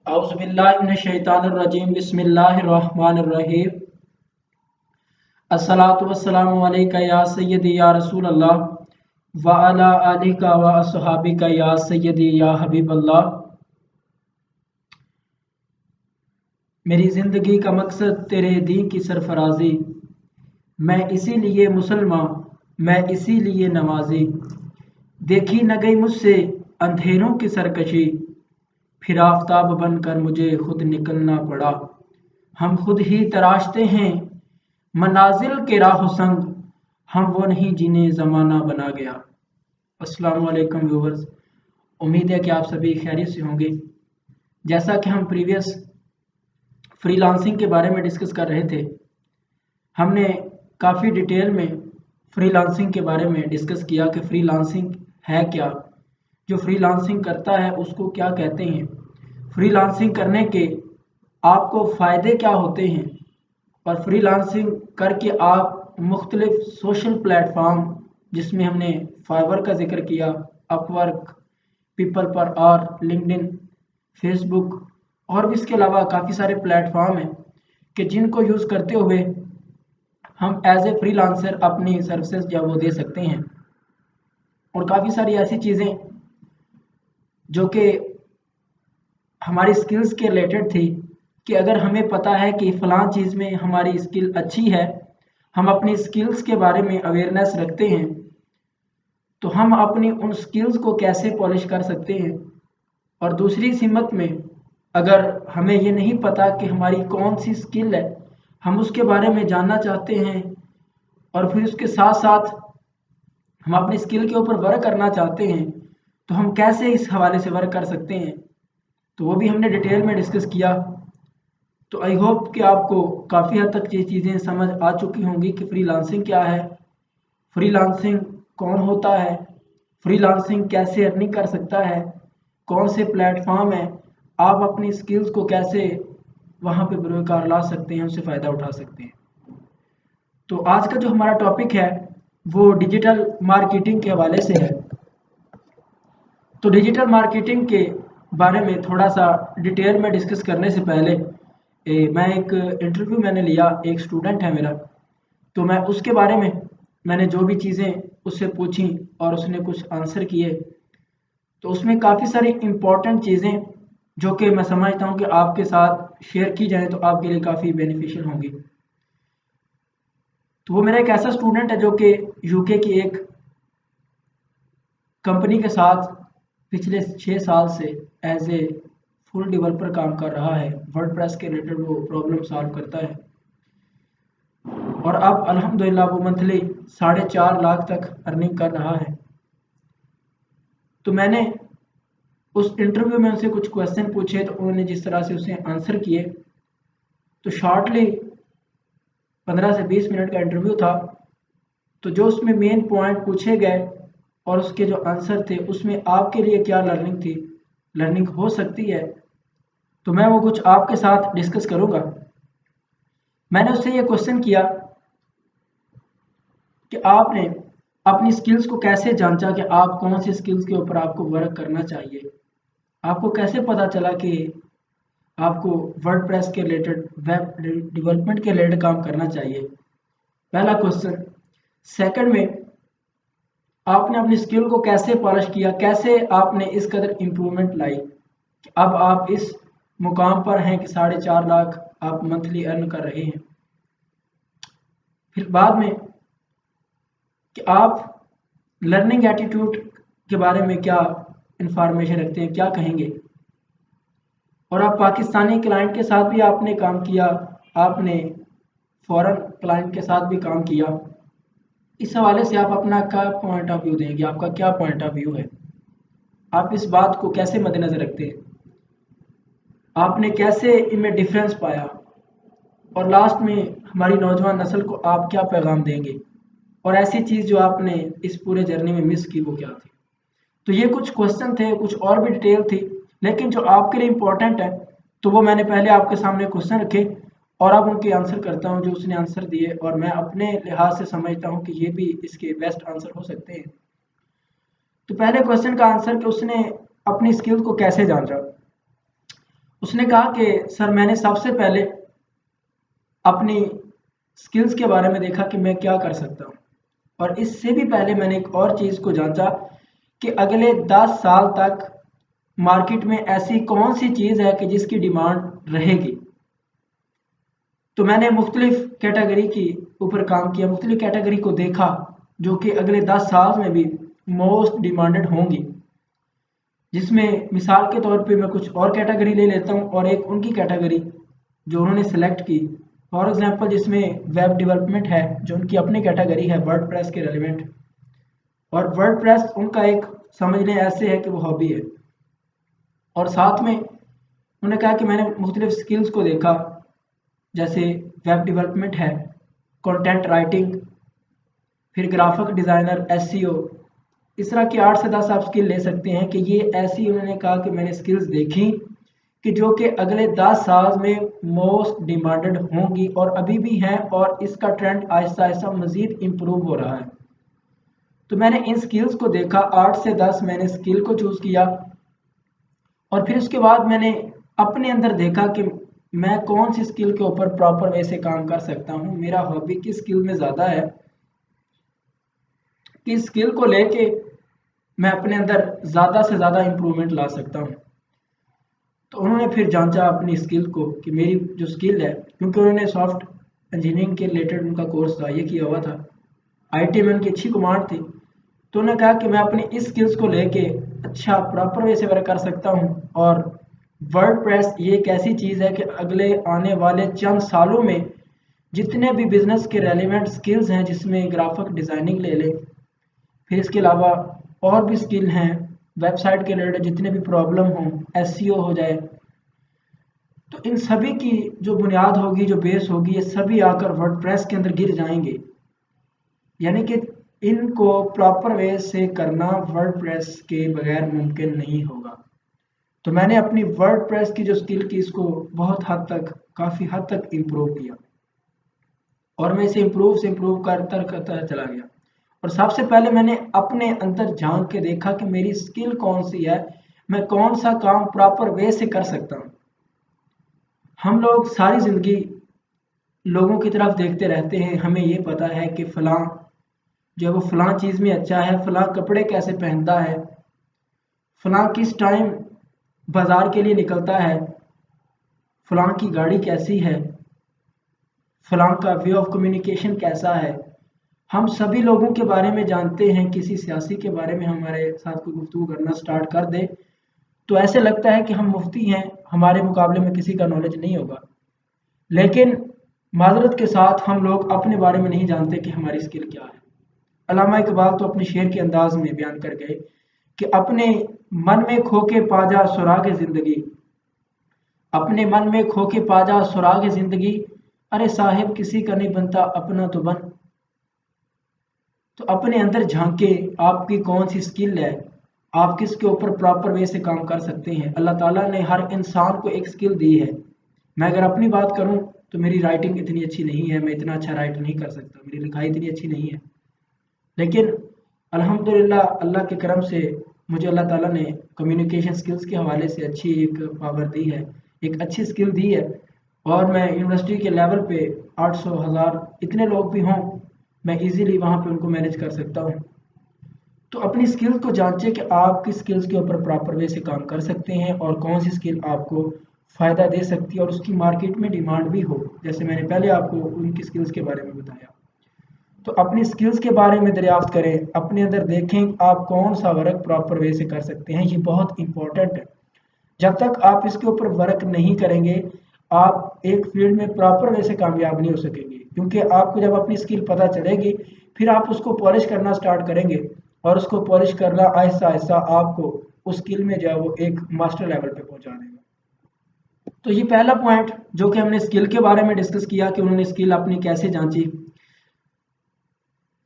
औज़ुबिल्लाहिमिनश्शैतानिर्रजीम बिस्मिल्लाहिर्रहमानिर्रहीम अस्सलातु वस्सलामु अलैका या सय्यदी या रसूल अल्लाह व अला आलिका व अस्हाबिका या सय्यदी या हबीब अल्लाह। मेरी ज़िंदगी का मकसद तेरे दीन की सरफराजी, मैं इसीलिए मुसलमान, मैं इसीलिए नमाजी। देखी न गई मुझसे अंधेरों की सरकशी, फिर आफताब बनकर मुझे खुद निकलना पड़ा। हम खुद ही तराशते हैं मनाजिल के राह संग, हम वो नहीं जिन्हें ज़माना बना गया। अस्सलाम वालेकुम व्यूवर्स, उम्मीद है कि आप सभी खैरियत से होंगे। जैसा कि हम प्रीवियस फ्रीलांसिंग के बारे में डिस्कस कर रहे थे, हमने काफ़ी डिटेल में फ्रीलांसिंग के बारे में डिस्कस किया कि फ्रीलांसिंग है क्या, जो फ्रीलांसिंग करता है उसको क्या कहते हैं, फ्रीलांसिंग करने के आपको फ़ायदे क्या होते हैं, और फ्रीलांसिंग करके आप मुख्तलिफ सोशल प्लेटफॉर्म, जिसमें हमने फाइवर का जिक्र किया, अपवर्क, पीपल पर और लिंक्डइन, फेसबुक और भी इसके अलावा काफ़ी सारे प्लेटफॉर्म हैं कि जिनको यूज़ करते हुए हम एज ए फ्रीलांसर अपनी सर्विसेज जो वो दे सकते हैं। और काफ़ी सारी ऐसी चीज़ें जो कि हमारी स्किल्स के रिलेटेड थी कि अगर हमें पता है कि फ़लाँ चीज़ में हमारी स्किल अच्छी है, हम अपनी स्किल्स के बारे में अवेयरनेस रखते हैं, तो हम अपनी उन स्किल्स को कैसे पॉलिश कर सकते हैं। और दूसरी सिमत में अगर हमें ये नहीं पता कि हमारी कौन सी स्किल है, हम उसके बारे में जानना चाहते हैं और फिर उसके साथ साथ हम अपनी स्किल के ऊपर वर्क करना चाहते हैं, तो हम कैसे इस हवाले से वर्क कर सकते हैं, तो वो भी हमने डिटेल में डिस्कस किया। तो आई होप कि आपको काफ़ी हद तक ये चीज़ें समझ आ चुकी होंगी कि फ्रीलांसिंग क्या है, फ्रीलांसिंग कौन होता है, फ्रीलांसिंग कैसे अर्निंग कर सकता है, कौन से प्लेटफॉर्म है, आप अपनी स्किल्स को कैसे वहाँ पे बरोकार ला सकते हैं, उससे फ़ायदा उठा सकते हैं। तो आज का जो हमारा टॉपिक है वो डिजिटल मार्केटिंग के हवाले से है। तो डिजिटल मार्केटिंग के बारे में थोड़ा सा डिटेल में डिस्कस करने से पहले मैं एक इंटरव्यू मैंने लिया, एक स्टूडेंट है मेरा, तो मैं उसके बारे में मैंने जो भी चीज़ें उससे पूछी और उसने कुछ आंसर किए, तो उसमें काफ़ी सारी इम्पोर्टेंट चीज़ें जो कि मैं समझता हूँ कि आपके साथ शेयर की जाए तो आपके लिए काफ़ी बेनिफिशियल होंगी। तो वो मेरा एक ऐसा स्टूडेंट है जो कि यूके की एक कंपनी के साथ पिछले 6 साल से एज ए फुल डेवलपर काम कर रहा है। वर्डप्रेस के रिलेटेड वो प्रॉब्लम सॉल्व करता है और अब अल्हम्दुलिल्लाह वो मंथली 4.5 लाख तक अर्निंग कर रहा है। तो मैंने उस इंटरव्यू में उनसे कुछ क्वेश्चन पूछे, तो उन्होंने जिस तरह से उसे आंसर किए, तो शॉर्टली 15 से 20 मिनट का इंटरव्यू था। तो जो उसमें मेन पॉइंट पूछे गए और उसके जो आंसर थे, उसमें आपके लिए क्या लर्निंग थी, लर्निंग हो सकती है, तो मैं वो कुछ आपके साथ डिस्कस करूँगा। मैंने उससे ये क्वेश्चन किया कि आपने अपनी स्किल्स को कैसे जांचा कि आप कौन सी स्किल्स के ऊपर आपको वर्क करना चाहिए, आपको कैसे पता चला कि आपको वर्डप्रेस के रिलेटेड, वेब डेवलपमेंट के रिलेटेड काम करना चाहिए, पहला क्वेश्चन। सेकंड में आपने अपनी स्किल को कैसे पॉलिश किया, कैसे आपने इस कदर इम्प्रूवमेंट लाई कि अब आप इस मुकाम पर हैं कि 4.5 लाख आप मंथली अर्न कर रहे हैं। फिर बाद में कि आप लर्निंग एटीट्यूड के बारे में क्या इंफॉर्मेशन रखते हैं, क्या कहेंगे। और आप पाकिस्तानी क्लाइंट के साथ भी आपने काम किया, आपने फॉरेन क्लाइंट के साथ भी काम किया। इस हवाले से आप अपना क्या पॉइंट ऑफ व्यू देंगे, आपका क्या पॉइंट ऑफ व्यू है, आप इस बात को कैसे मद्देनज़र रखते हैं, आपने कैसे इनमें डिफरेंस पाया, और लास्ट में हमारी नौजवान नस्ल को आप क्या पैगाम देंगे, और ऐसी चीज़ जो आपने इस पूरे जर्नी में मिस की वो क्या थी। तो ये कुछ क्वेश्चन थे, कुछ और भी डिटेल थी, लेकिन जो आपके लिए इम्पोर्टेंट है तो वो मैंने पहले आपके सामने क्वेश्चन रखे और अब उनके आंसर करता हूँ जो उसने आंसर दिए, और मैं अपने लिहाज से समझता हूँ कि ये भी इसके बेस्ट आंसर हो सकते हैं। तो पहले क्वेश्चन का आंसर कि उसने अपनी स्किल को कैसे जांचा। उसने कहा कि सर मैंने सबसे पहले अपनी स्किल्स के बारे में देखा कि मैं क्या कर सकता हूँ, और इससे भी पहले मैंने एक और चीज़ को जांचा कि अगले 10 साल तक मार्केट में ऐसी कौन सी चीज़ है कि जिसकी डिमांड रहेगी। तो मैंने मुख्तलिफ कैटेगरी की ऊपर काम किया, मुख्तलिफ कैटेगरी को देखा जो कि अगले 10 साल में भी मोस्ट डिमांडेड होंगी, जिसमें मिसाल के तौर पे मैं कुछ और कैटेगरी ले लेता हूँ और एक उनकी कैटेगरी जो उन्होंने सेलेक्ट की, फॉर एग्जांपल जिसमें वेब डेवलपमेंट है जो उनकी अपनी कैटेगरी है वर्डप्रेस के रेलिवेंट, और वर्डप्रेस उनका एक समझ लें ऐसे है कि वो हॉबी है। और साथ में उन्होंने कहा कि मैंने मुख्तलिफ स्किल्स को देखा, जैसे वेब डेवलपमेंट है, कंटेंट राइटिंग, फिर ग्राफिक डिज़ाइनर, एसईओ, इस तरह की 8 से 10 आप स्किल ले सकते हैं कि ये ऐसी उन्होंने कहा कि मैंने स्किल्स देखी कि जो कि अगले 10 साल में मोस्ट डिमांडेड होंगी और अभी भी हैं, और इसका ट्रेंड आहिस्ता आहिस्ता मज़ीद इम्प्रूव हो रहा है। तो मैंने इन स्किल्स को देखा, 8 से 10 मैंने स्किल को चूज़ किया, और फिर उसके बाद मैंने अपने अंदर देखा कि मैं कौन सी स्किल के ऊपर प्रॉपर वे से काम कर सकता हूँ, मेरा हॉबी किस स्किल में ज़्यादा है, किस स्किल को लेके मैं अपने अंदर ज़्यादा से ज़्यादा इम्प्रूवमेंट ला सकता हूँ। तो उन्होंने फिर जांचा अपनी स्किल को कि मेरी जो स्किल है, क्योंकि उन्होंने सॉफ्ट इंजीनियरिंग के रिलेटेड उनका कोर्स था, ये किया हुआ था, आईटी में उनकी अच्छी कमांड थी। तो उन्होंने कहा कि मैं अपनी इस स्किल्स को लेके अच्छा प्रॉपर वे से वर्क कर सकता हूँ, और वर्डप्रेस ये एक ऐसी चीज़ है कि अगले आने वाले चंद सालों में जितने भी बिजनेस के रेलिवेंट स्किल्स हैं, जिसमें ग्राफिक डिज़ाइनिंग ले लें, फिर इसके अलावा और भी स्किल हैं वेबसाइट के रिलेटेड, जितने भी प्रॉब्लम हों, एसईओ हो जाए, तो इन सभी की जो बुनियाद होगी, जो बेस होगी, ये सभी आकर वर्डप्रेस के अंदर गिर जाएंगे। यानी कि इनको प्रॉपर वे से करना वर्डप्रेस के बगैर मुमकिन नहीं होगा। तो मैंने अपनी वर्डप्रेस की जो स्किल की इसको बहुत हद तक, काफ़ी हद तक इम्प्रूव किया, और मैं इसे इम्प्रूव से इम्प्रूव करता करता चला गया। और सबसे पहले मैंने अपने अंदर झांक के देखा कि मेरी स्किल कौन सी है, मैं कौन सा काम प्रॉपर वे से कर सकता हूँ। हम लोग सारी ज़िंदगी लोगों की तरफ देखते रहते हैं, हमें ये पता है कि फ़लाँ जो है वो फ़लाँ चीज़ में अच्छा है, फ़लाँ कपड़े कैसे पहनता है, फ़लाँ किस टाइम बाज़ार के लिए निकलता है, फ़लाँ की गाड़ी कैसी है, फ़लाँ का वे ऑफ कम्युनिकेशन कैसा है। हम सभी लोगों के बारे में जानते हैं, किसी सियासी के बारे में हमारे साथ कोई गुफ्तगू करना स्टार्ट कर दे तो ऐसे लगता है कि हम मुफ्ती हैं, हमारे मुकाबले में किसी का नॉलेज नहीं होगा। लेकिन माजरत के साथ हम लोग अपने बारे में नहीं जानते कि हमारी स्किल क्या है। अल्लामा इकबाल तो अपने शेर के अंदाज में बयान कर गए कि अपने मन में खो के पाजा सुराग जिंदगी, अपने मन में खो के पाजा सुराग जिंदगी, अरे साहिब किसी का नहीं बनता अपना तो बन। तो अपने अंदर झांके, आपकी कौन सी स्किल है, आप किसके ऊपर प्रॉपर वे से काम कर सकते हैं। अल्लाह ताला ने हर इंसान को एक स्किल दी है। मैं अगर अपनी बात करूं तो मेरी राइटिंग इतनी अच्छी नहीं है, मैं इतना अच्छा राइट नहीं कर सकता, मेरी लिखाई इतनी अच्छी नहीं है, लेकिन अल्हम्दुलिल्लाह अल्लाह के करम से मुझे अल्लाह ताला ने कम्युनिकेशन स्किल्स के हवाले से अच्छी एक पावर दी है, एक अच्छी स्किल दी है। और मैं यूनिवर्सिटी के लेवल पे 800 हज़ार इतने लोग भी हों, मैं इजीली वहाँ पे उनको मैनेज कर सकता हूँ। तो अपनी स्किल्स को जांचें कि आप किस स्किल्स के ऊपर प्रॉपर वे से काम कर सकते हैं और कौन सी स्किल आपको फ़ायदा दे सकती है और उसकी मार्केट में डिमांड भी हो, जैसे मैंने पहले आपको उनकी स्किल्स के बारे में बताया। तो अपनी स्किल्स के बारे में दरियाफ्त करें, अपने अंदर देखें आप कौन सा वर्क प्रॉपर वे से कर सकते हैं, ये बहुत इंपॉर्टेंट है। जब तक आप इसके ऊपर वर्क नहीं करेंगे, आप एक फील्ड में प्रॉपर वे से कामयाब नहीं हो सकेंगे, क्योंकि आपको जब अपनी स्किल पता चलेगी फिर आप उसको पॉलिश करना स्टार्ट करेंगे, और उसको पॉलिश करना आहिस्ता आहिस्ता आपको उस स्किल में जो है वो एक मास्टर लेवल पे पहुंचा देगा। तो ये पहला पॉइंट जो कि हमने स्किल के बारे में डिस्कस किया कि उन्होंने स्किल अपनी कैसे जांची।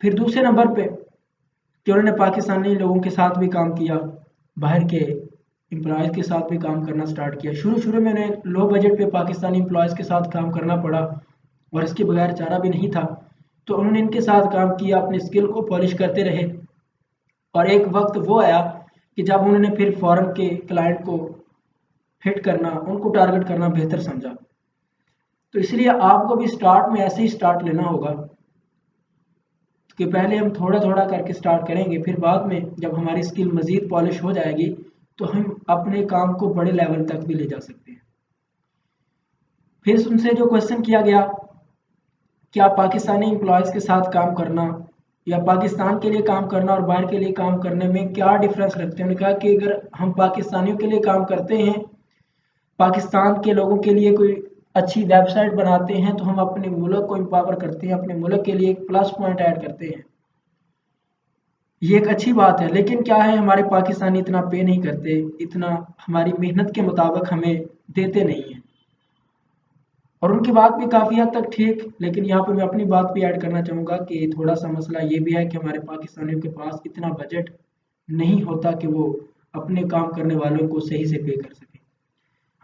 फिर दूसरे नंबर पे कि उन्होंने पाकिस्तानी लोगों के साथ भी काम किया, बाहर के एम्प्लॉयज़ के साथ भी काम करना स्टार्ट किया। शुरू शुरू में उन्हें लो बजट पे पाकिस्तानी एम्प्लॉयज़ के साथ काम करना पड़ा और इसके बगैर चारा भी नहीं था। तो उन्होंने इनके साथ काम किया, अपनी स्किल को पॉलिश करते रहे, और एक वक्त वो आया कि जब उन्होंने फिर फॉरेन के क्लाइंट को हिट करना, उनको टारगेट करना बेहतर समझा। तो इसलिए आपको भी स्टार्ट में ऐसे ही स्टार्ट लेना होगा कि पहले हम थोड़ा थोड़ा करके स्टार्ट करेंगे, फिर बाद में जब हमारी स्किल मज़ीद पॉलिश हो जाएगी तो हम अपने काम को बड़े लेवल तक भी ले जा सकते हैं। फिर उनसे जो क्वेश्चन किया गया, क्या पाकिस्तानी एम्प्लॉयज़ के साथ काम करना या पाकिस्तान के लिए काम करना और बाहर के लिए काम करने में क्या डिफरेंस रखते हैं। उन्होंने कहा कि अगर हम पाकिस्तानियों के लिए काम करते हैं, पाकिस्तान के लोगों के लिए कोई अच्छी वेबसाइट बनाते हैं, तो हम अपने मुल्क को एम्पावर करते हैं, अपने मुल्क के लिए एक प्लस पॉइंट ऐड करते हैं। ये एक अच्छी बात है, लेकिन क्या है हमारे पाकिस्तानी इतना पे नहीं करते, इतना हमारी मेहनत के मुताबिक हमें देते नहीं हैं। और उनकी बात भी काफ़ी हद तक ठीक, लेकिन यहाँ पे मैं अपनी बात भी ऐड करना चाहूँगा कि थोड़ा सा मसला ये भी है कि हमारे पाकिस्तानियों के पास इतना बजट नहीं होता कि वो अपने काम करने वालों को सही से पे कर सके।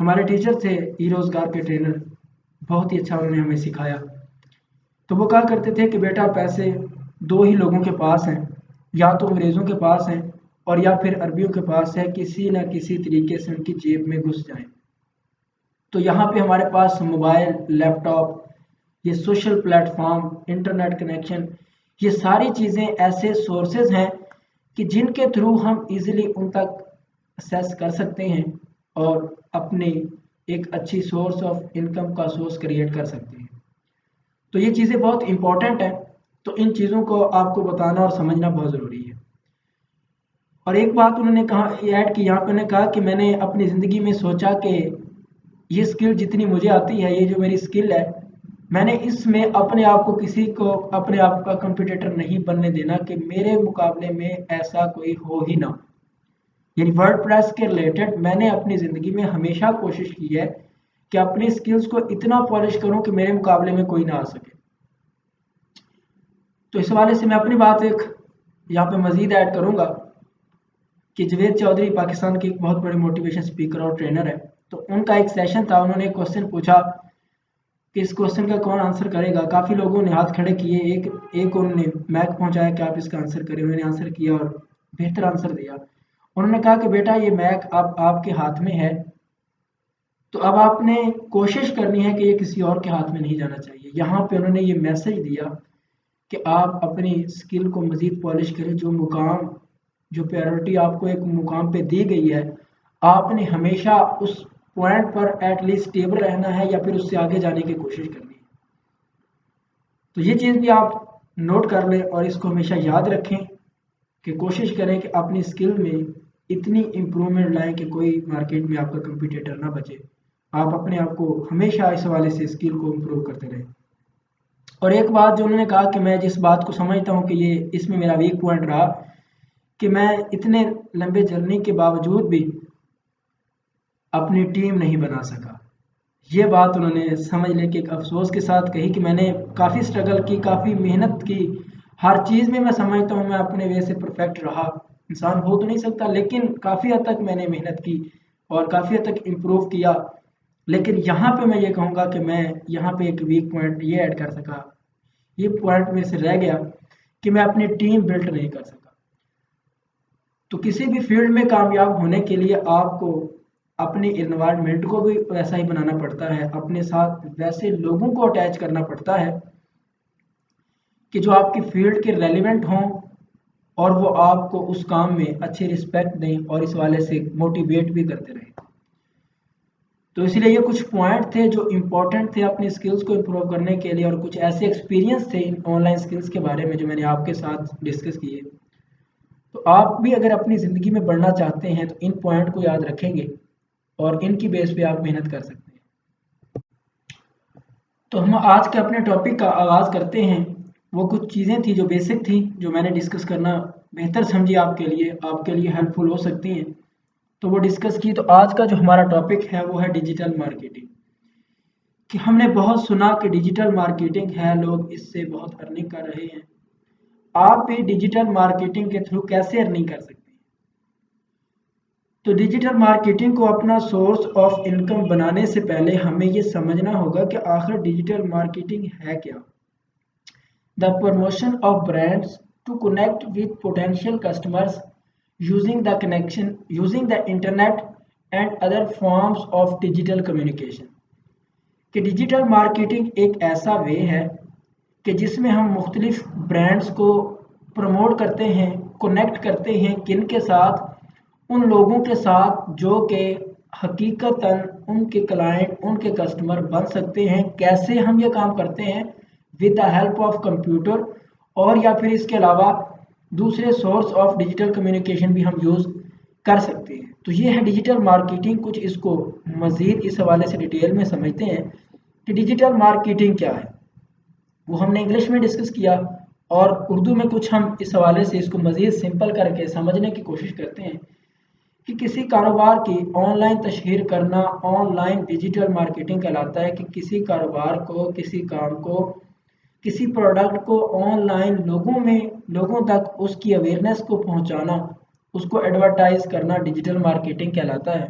हमारे टीचर थे ई रोज़गार के ट्रेनर, बहुत ही अच्छा उन्होंने हमें सिखाया। तो वो कहा करते थे कि बेटा पैसे दो ही लोगों के पास हैं, या तो अंग्रेज़ों के पास हैं और या फिर अरबियों के पास है, किसी न किसी तरीके से उनकी जेब में घुस जाएं। तो यहाँ पे हमारे पास मोबाइल, लैपटॉप, ये सोशल प्लेटफॉर्म, इंटरनेट कनेक्शन, ये सारी चीज़ें ऐसे सोर्सेज हैं कि जिनके थ्रू हम इजीली उन तक असेस कर सकते हैं और अपनी एक अच्छी सोर्स ऑफ इनकम का सोर्स क्रिएट कर सकते हैं। तो ये चीज़ें बहुत इंपॉर्टेंट हैं, तो इन चीज़ों को आपको बताना और समझना बहुत ज़रूरी है। और एक बात उन्होंने कहा, ऐड की यहाँ पे, उन्होंने कहा कि मैंने अपनी ज़िंदगी में सोचा कि ये स्किल जितनी मुझे आती है, ये जो मेरी स्किल है, मैंने इसमें अपने आप को किसी को अपने आप का कंपटीटर नहीं बनने देना कि मेरे मुकाबले में ऐसा कोई हो ही ना। यानी वर्डप्रेस के रिलेटेड मैंने अपनी ज़िंदगी में हमेशा कोशिश की है कि अपनी स्किल्स को इतना पॉलिश करूं कि मेरे मुकाबले में कोई ना आ सके। तो इस हवाले से मैं अपनी बात एक यहाँ पे मज़ीद ऐड करूँगा कि जवेद चौधरी पाकिस्तान के एक बहुत बड़े मोटिवेशन स्पीकर और ट्रेनर है। तो उनका एक सेशन था, उन्होंने एक क्वेश्चन पूछा कि इस क्वेश्चन का कौन आंसर करेगा। काफ़ी लोगों ने हाथ खड़े किए, एक उन्होंने मैक पहुंचाया कि आप इसका आंसर करें। उन्होंने आंसर किया और बेहतर आंसर दिया। उन्होंने कहा कि बेटा ये मैक अब आपके हाथ में है, तो अब आपने कोशिश करनी है कि ये किसी और के हाथ में नहीं जाना चाहिए। यहाँ पे उन्होंने ये मैसेज दिया कि आप अपनी स्किल को मज़ीद पॉलिश करें, जो मुकाम, जो प्रायोरिटी आपको एक मुकाम पे दी गई है, आपने हमेशा उस पॉइंट पर एटलीस्ट स्टेबल रहना है या फिर उससे आगे जाने की कोशिश करनी है। तो ये चीज़ भी आप नोट कर लें और इसको हमेशा याद रखें कि कोशिश करें कि अपनी स्किल में इतनी इम्प्रूवमेंट लाएं कि कोई मार्केट में आपका कंपटीटर ना बचे। आप अपने आप को हमेशा इस हवाले से स्किल को इम्प्रूव करते रहें। और एक बात जो उन्होंने कहा कि मैं जिस बात को समझता हूँ कि ये इसमें मेरा वीक पॉइंट रहा, कि मैं इतने लंबे जर्नी के बावजूद भी अपनी टीम नहीं बना सका। ये बात उन्होंने समझ लेके एक अफसोस के साथ कही कि मैंने काफ़ी स्ट्रगल की, काफ़ी मेहनत की, हर चीज़ में मैं समझता हूँ मैं अपने वे से परफेक्ट रहा, इंसान हो तो नहीं सकता, लेकिन काफ़ी हद तक मैंने मेहनत की और काफ़ी हद तक इम्प्रूव किया। लेकिन यहाँ पे मैं ये कहूँगा कि मैं यहाँ पे एक वीक पॉइंट ये ऐड कर सका, ये पॉइंट मेरे से रह गया कि मैं अपनी टीम बिल्ड नहीं कर सका। तो किसी भी फील्ड में कामयाब होने के लिए आपको अपने इन्वायरमेंट को भी वैसा ही बनाना पड़ता है, अपने साथ वैसे लोगों को अटैच करना पड़ता है कि जो आपकी फील्ड के रेलिवेंट हों और वो आपको उस काम में अच्छी रिस्पेक्ट दें और इस वाले से मोटिवेट भी करते रहें। तो इसलिए ये कुछ पॉइंट थे जो इम्पोर्टेंट थे अपनी स्किल्स को इम्प्रूव करने के लिए, और कुछ ऐसे एक्सपीरियंस थे इन ऑनलाइन स्किल्स के बारे में जो मैंने आपके साथ डिस्कस किए। तो आप भी अगर अपनी ज़िंदगी में बढ़ना चाहते हैं तो इन पॉइंट को याद रखेंगे और इनकी बेस पे आप मेहनत कर सकते हैं। तो हम आज के अपने टॉपिक का आगाज़ करते हैं। वो कुछ चीज़ें थी जो बेसिक थी, जो मैंने डिस्कस करना बेहतर समझी आपके लिए हेल्पफुल हो सकती हैं, तो वो डिस्कस की। तो आज का जो हमारा टॉपिक है वो है डिजिटल मार्केटिंग। कि हमने बहुत सुना कि डिजिटल मार्केटिंग है, लोग इससे बहुत अर्निंग कर रहे हैं। आप भी डिजिटल मार्केटिंग के थ्रू कैसे अर्निंग कर सकते हैं? तो डिजिटल मार्केटिंग को अपना सोर्स ऑफ इनकम बनाने से पहले हमें ये समझना होगा कि आखिर डिजिटल मार्केटिंग है क्या। The promotion of brands to connect with potential customers using the internet and other forms of digital communication. कि डिजिटल मार्केटिंग एक ऐसा वे है कि जिसमें हम मुख्तलिफ ब्रांड्स को प्रमोट करते हैं, कनेक्ट करते हैं किन के साथ, उन लोगों के साथ जो कि हकीकतन उनके क्लाइंट, उनके कस्टमर बन सकते हैं। कैसे हम ये काम करते हैं? With the help of computer, और या फिर इसके अलावा दूसरे सोर्स ऑफ डिजिटल कम्युनिकेशन भी हम यूज़ कर सकते हैं। तो ये है डिजिटल मार्केटिंग। कुछ इसको मज़ीद इस हवाले से डिटेल में समझते हैं कि डिजिटल मार्केटिंग क्या है। वो हमने इंग्लिश में डिस्कस किया, और उर्दू में कुछ हम इस हवाले से इसको मज़ीद सिंपल करके समझने की कोशिश करते हैं कि किसी कारोबार की ऑनलाइन तशहीर करना ऑनलाइन डिजिटल मार्केटिंग कहलाता है। कि किसी कारोबार को, किसी काम को, किसी प्रोडक्ट को ऑनलाइन लोगों तक उसकी अवेयरनेस को पहुंचाना, उसको एडवर्टाइज करना डिजिटल मार्केटिंग कहलाता है।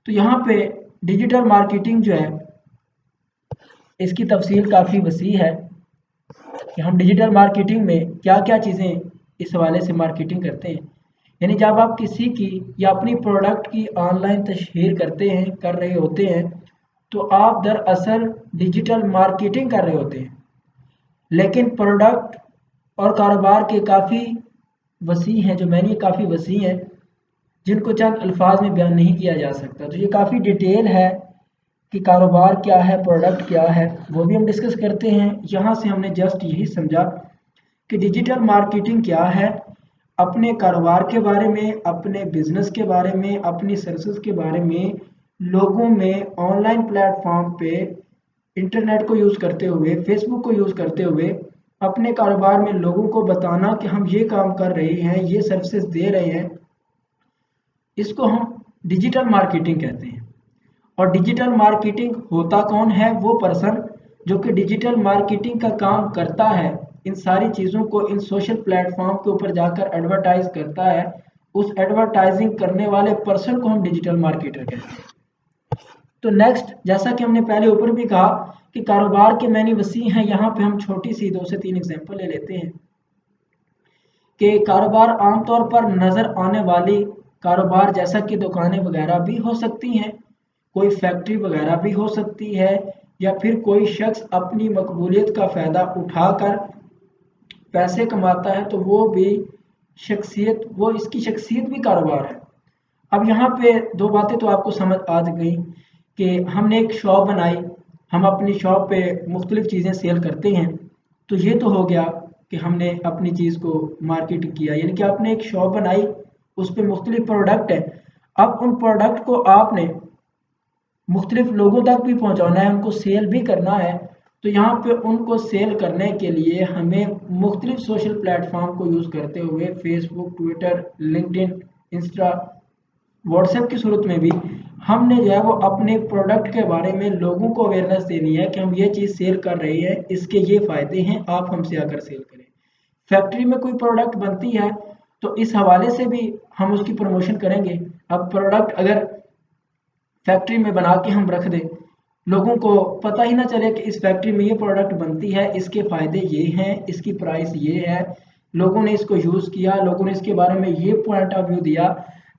तो यहाँ पे डिजिटल मार्केटिंग जो है, इसकी तफसील काफ़ी वसी है कि हम डिजिटल मार्केटिंग में क्या क्या चीज़ें इस हवाले से मार्केटिंग करते हैं। यानी जब आप किसी की या अपनी प्रोडक्ट की ऑनलाइन तशहीर करते हैं, कर रहे होते हैं, तो आप दरअसल डिजिटल मार्केटिंग कर रहे होते हैं। लेकिन प्रोडक्ट और कारोबार के काफ़ी वसी हैं, जो मैंने काफ़ी वसी हैं, जिनको चंद अल्फाज में बयान नहीं किया जा सकता। तो ये काफ़ी डिटेल है कि कारोबार क्या है, प्रोडक्ट क्या है, वो भी हम डिस्कस करते हैं। यहाँ से हमने जस्ट यही समझा कि डिजिटल मार्केटिंग क्या है, अपने कारोबार के बारे में, अपने बिजनेस के बारे में, अपनी सर्विसेज के बारे में लोगों में ऑनलाइन प्लेटफॉर्म पे इंटरनेट को यूज़ करते हुए, फेसबुक को यूज़ करते हुए अपने कारोबार में लोगों को बताना कि हम ये काम कर रहे हैं, ये सर्विसेज दे रहे हैं। इसको हम डिजिटल मार्केटिंग कहते हैं। और डिजिटल मार्केटिंग होता कौन है? वो पर्सन जो कि डिजिटल मार्केटिंग का काम करता है, इन सारी चीज़ों को इन सोशल प्लेटफॉर्म के ऊपर जाकर एडवर्टाइज करता है। उस एडवर्टाइजिंग करने वाले पर्सन को हम डिजिटल मार्केटर कहते हैं। तो नेक्स्ट, जैसा कि हमने पहले ऊपर भी कहा कि कारोबार के मैनी वसी हैं, यहाँ पे हम छोटी सी 2 से 3 एग्जांपल ले लेते हैं कि कारोबार आमतौर पर नज़र आने वाली कारोबार जैसा कि दुकानें वगैरह भी हो सकती हैं, कोई फैक्ट्री वगैरह भी हो सकती है, या फिर कोई शख्स अपनी मकबूलियत का फ़ायदा उठाकर पैसे कमाता है, तो वो भी शख्सियत, वो इसकी शख्सियत भी कारोबार है। अब यहाँ पे 2 बातें तो आपको समझ आ गई कि हमने एक शॉप बनाई, हम अपनी शॉप पे मुख्तलिफ चीज़ें सेल करते हैं। तो ये तो हो गया कि हमने अपनी चीज़ को मार्केट किया, यानी कि आपने एक शॉप बनाई, उस पे मुख्तलिफ प्रोडक्ट है। अब उन प्रोडक्ट को आपने मुख्तलिफ लोगों तक भी पहुंचाना है, उनको सेल भी करना है। तो यहाँ पे उनको सेल करने के लिए हमें मुख्तलिफ सोशल प्लेटफॉर्म को यूज़ करते हुए Facebook, Twitter, LinkedIn, Insta, WhatsApp की सूरत में भी हमने जो है वो अपने प्रोडक्ट के बारे में लोगों को अवेयरनेस देनी है कि हम ये चीज़ सेल कर रहे हैं, इसके ये फ़ायदे हैं, आप हमसे आकर सेल करें। फैक्ट्री में कोई प्रोडक्ट बनती है तो इस हवाले से भी हम उसकी प्रमोशन करेंगे। अब प्रोडक्ट अगर फैक्ट्री में बना के हम रख दें, लोगों को पता ही ना चले कि इस फैक्ट्री में ये प्रोडक्ट बनती है, इसके फ़ायदे ये हैं, इसकी प्राइस ये है, लोगों ने इसको यूज़ किया, लोगों ने इसके बारे में ये पॉइंट ऑफ व्यू दिया।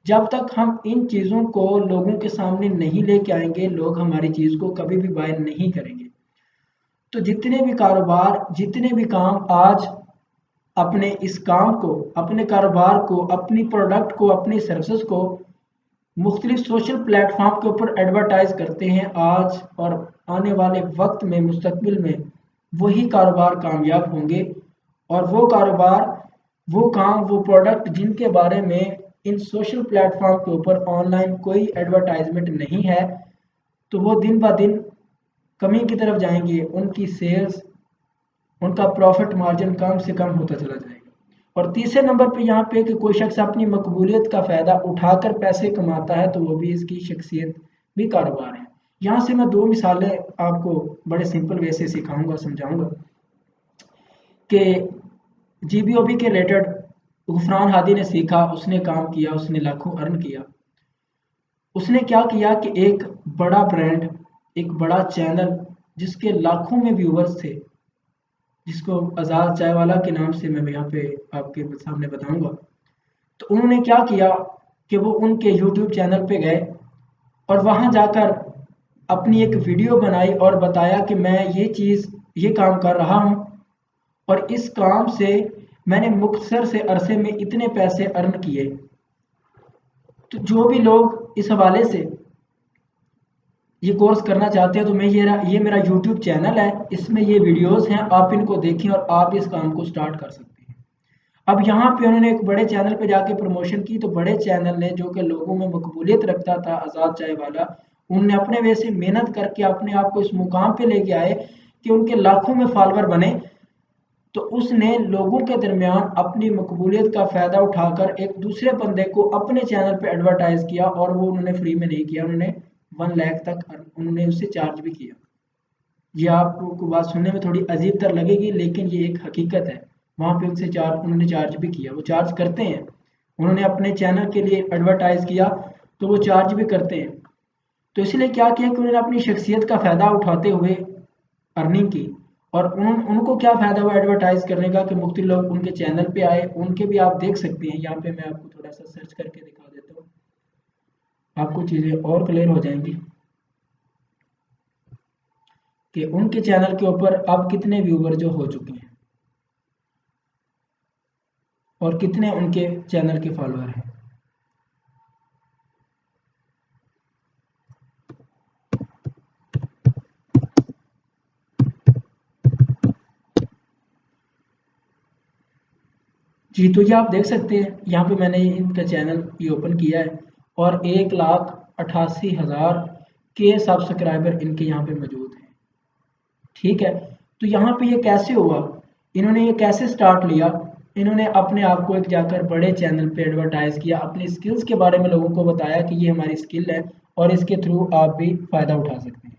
जब तक हम इन चीज़ों को लोगों के सामने नहीं लेके आएंगे, लोग हमारी चीज़ को कभी भी बाय नहीं करेंगे। तो जितने भी कारोबार, जितने भी काम आज अपने इस काम को, अपने कारोबार को, अपनी प्रोडक्ट को, अपनी सर्विसेज को मुख्तलिफ सोशल प्लेटफॉर्म के ऊपर एडवर्टाइज करते हैं, आज और आने वाले वक्त में, मुस्तकबिल में वही कारोबार कामयाब होंगे। और वो कारोबार, वो काम, वो प्रोडक्ट जिनके बारे में इन सोशल प्लेटफॉर्म के ऊपर ऑनलाइन कोई एडवर्टाइजमेंट नहीं है, तो वो दिन ब दिन कमी की तरफ जाएंगे। उनकी सेल्स, उनका प्रॉफिट मार्जिन कम से कम होता चला जाएगा। और तीसरे नंबर पे यहाँ पे कि कोई शख्स अपनी मकबूलियत का फ़ायदा उठाकर पैसे कमाता है, तो वो भी इसकी शख्सियत भी कारोबार है। यहाँ से मैं 2 मिसालें आपको बड़े सिंपल वे से सिखाऊंगा, समझाऊंगा कि जीबीओबी के रिलेटेड गुफरान हादी ने सीखा, उसने काम किया, उसने लाखों अर्न किया। उसने क्या किया कि एक बड़ा ब्रांड, एक बड़ा चैनल जिसके लाखों में व्यूवर्स थे, जिसको आज़ाद चाय वाला के नाम से मैं यहाँ पे आपके सामने बताऊंगा। तो उन्होंने क्या किया, कि वो उनके यूट्यूब चैनल पे गए और वहाँ जाकर अपनी एक वीडियो बनाई और बताया कि मैं ये काम कर रहा हूँ और इस काम से मैंने मुख्तसर से अरसे में इतने पैसे अर्न किए। तो जो भी लोग इस हवाले से ये कोर्स करना चाहते हैं तो ये मेरा यूट्यूब चैनल है, इसमें ये वीडियोस हैं, आप इनको देखें और आप इस काम को स्टार्ट कर सकते हैं। अब यहाँ पे उन्होंने एक बड़े चैनल पे जाके प्रमोशन की, तो बड़े चैनल ने जो कि लोगों में मकबूलियत रखता था, आज़ाद चाय वाला, उनने अपने वे से मेहनत करके अपने आप को इस मुकाम पे लेके आए कि उनके लाखों में फॉलोअर बने। तो उसने लोगों के दरमियान अपनी मकबूलियत का फ़ायदा उठाकर एक दूसरे बंदे को अपने चैनल पे एडवर्टाइज किया, और वो उन्होंने फ्री में नहीं किया, उन्होंने 1 लाख तक उन्होंने उससे चार्ज भी किया। ये आपको बात सुनने में थोड़ी अजीब तर लगेगी, लेकिन ये एक हकीकत है। वहाँ पे उन्होंने चार्ज भी किया, वो चार्ज करते हैं। उन्होंने अपने चैनल के लिए एडवर्टाइज किया तो वो चार्ज भी करते हैं। तो इसलिए क्या किया कि उन्होंने अपनी शख्सियत का फ़ायदा उठाते हुए अर्निंग की, और उनको क्या फ़ायदा हुआ एडवर्टाइज करने का कि मुख्तलिफ लोग उनके चैनल पे आए। उनके भी आप देख सकते हैं, यहाँ पे मैं आपको थोड़ा सा सर्च करके दिखा देता हूँ, आपको चीज़ें और क्लियर हो जाएंगी कि उनके चैनल के ऊपर अब कितने व्यूवर जो हो चुके हैं और कितने उनके चैनल के फॉलोअर हैं। जी, तो ये आप देख सकते हैं, यहाँ पे मैंने इनका चैनल ये ओपन किया है और 1,88,000 के सब्सक्राइबर इनके यहाँ पे मौजूद हैं। ठीक है, तो यहाँ पे ये कैसे हुआ, इन्होंने ये कैसे स्टार्ट लिया। इन्होंने अपने आप को एक जाकर बड़े चैनल पे एडवर्टाइज किया, अपनी स्किल्स के बारे में लोगों को बताया कि ये हमारी स्किल है और इसके थ्रू आप भी फ़ायदा उठा सकते हैं।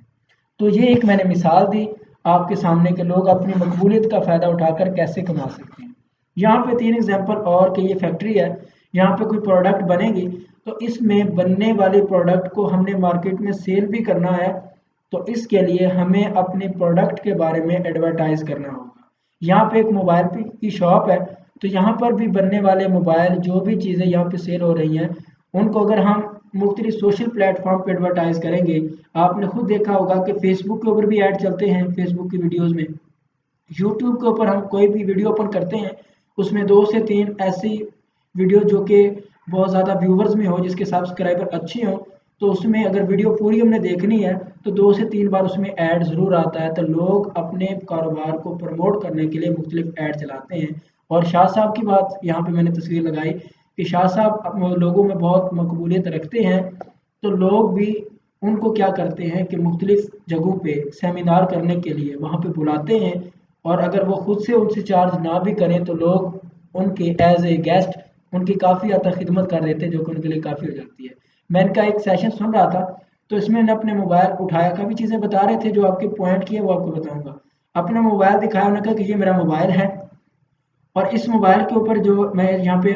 तो ये एक मैंने मिसाल दी आपके सामने के लोग अपनी मकबूलियत का फ़ायदा उठाकर कैसे कमा सकते हैं। यहाँ पे 3 एग्जांपल और कि ये फैक्ट्री है, यहाँ पे कोई प्रोडक्ट बनेगी तो इसमें बनने वाले प्रोडक्ट को हमने मार्केट में सेल भी करना है, तो इसके लिए हमें अपने प्रोडक्ट के बारे में एडवर्टाइज करना होगा। यहाँ पे एक मोबाइल की शॉप है, तो यहाँ पर भी बनने वाले मोबाइल जो भी चीज़ें यहाँ पे सेल हो रही हैं उनको अगर हम मुख्तलिफ सोशल प्लेटफॉर्म पे एडवर्टाइज करेंगे, आपने खुद देखा होगा कि फेसबुक के ऊपर भी ऐड चलते हैं, फेसबुक की वीडियोज़ में, यूट्यूब के ऊपर हम कोई भी वीडियो ओपन करते हैं उसमें 2 से 3 ऐसी वीडियो जो कि बहुत ज़्यादा व्यूवर्स में हो, जिसके सब्सक्राइबर अच्छे हों, तो उसमें अगर वीडियो पूरी हमने देखनी है तो 2 से 3 बार उसमें ऐड ज़रूर आता है। तो लोग अपने कारोबार को प्रमोट करने के लिए मुख्तलिफ ऐड चलाते हैं। और शाह साहब की बात यहाँ पे मैंने तस्वीर लगाई कि शाह साहब लोगों में बहुत मकबूलियत रखते हैं, तो लोग भी उनको क्या करते हैं कि मुख्तलिफ जगहों पे सेमिनार करने के लिए वहाँ पे बुलाते हैं, और अगर वो खुद से उनसे चार्ज ना भी करें तो लोग उनके एज ए गेस्ट उनकी काफ़ी हद तक खिदमत कर देते हैं, जो कि उनके लिए काफ़ी हो जाती है। मैं इनका एक सेशन सुन रहा था, तो इसमें मैंने अपने मोबाइल उठाया, काफ़ी चीज़ें बता रहे थे, जो आपके पॉइंट किए वो आपको बताऊंगा। अपना मोबाइल दिखाया, उन्होंने कहा कि ये मेरा मोबाइल है और इस मोबाइल के ऊपर जो मैं यहाँ पे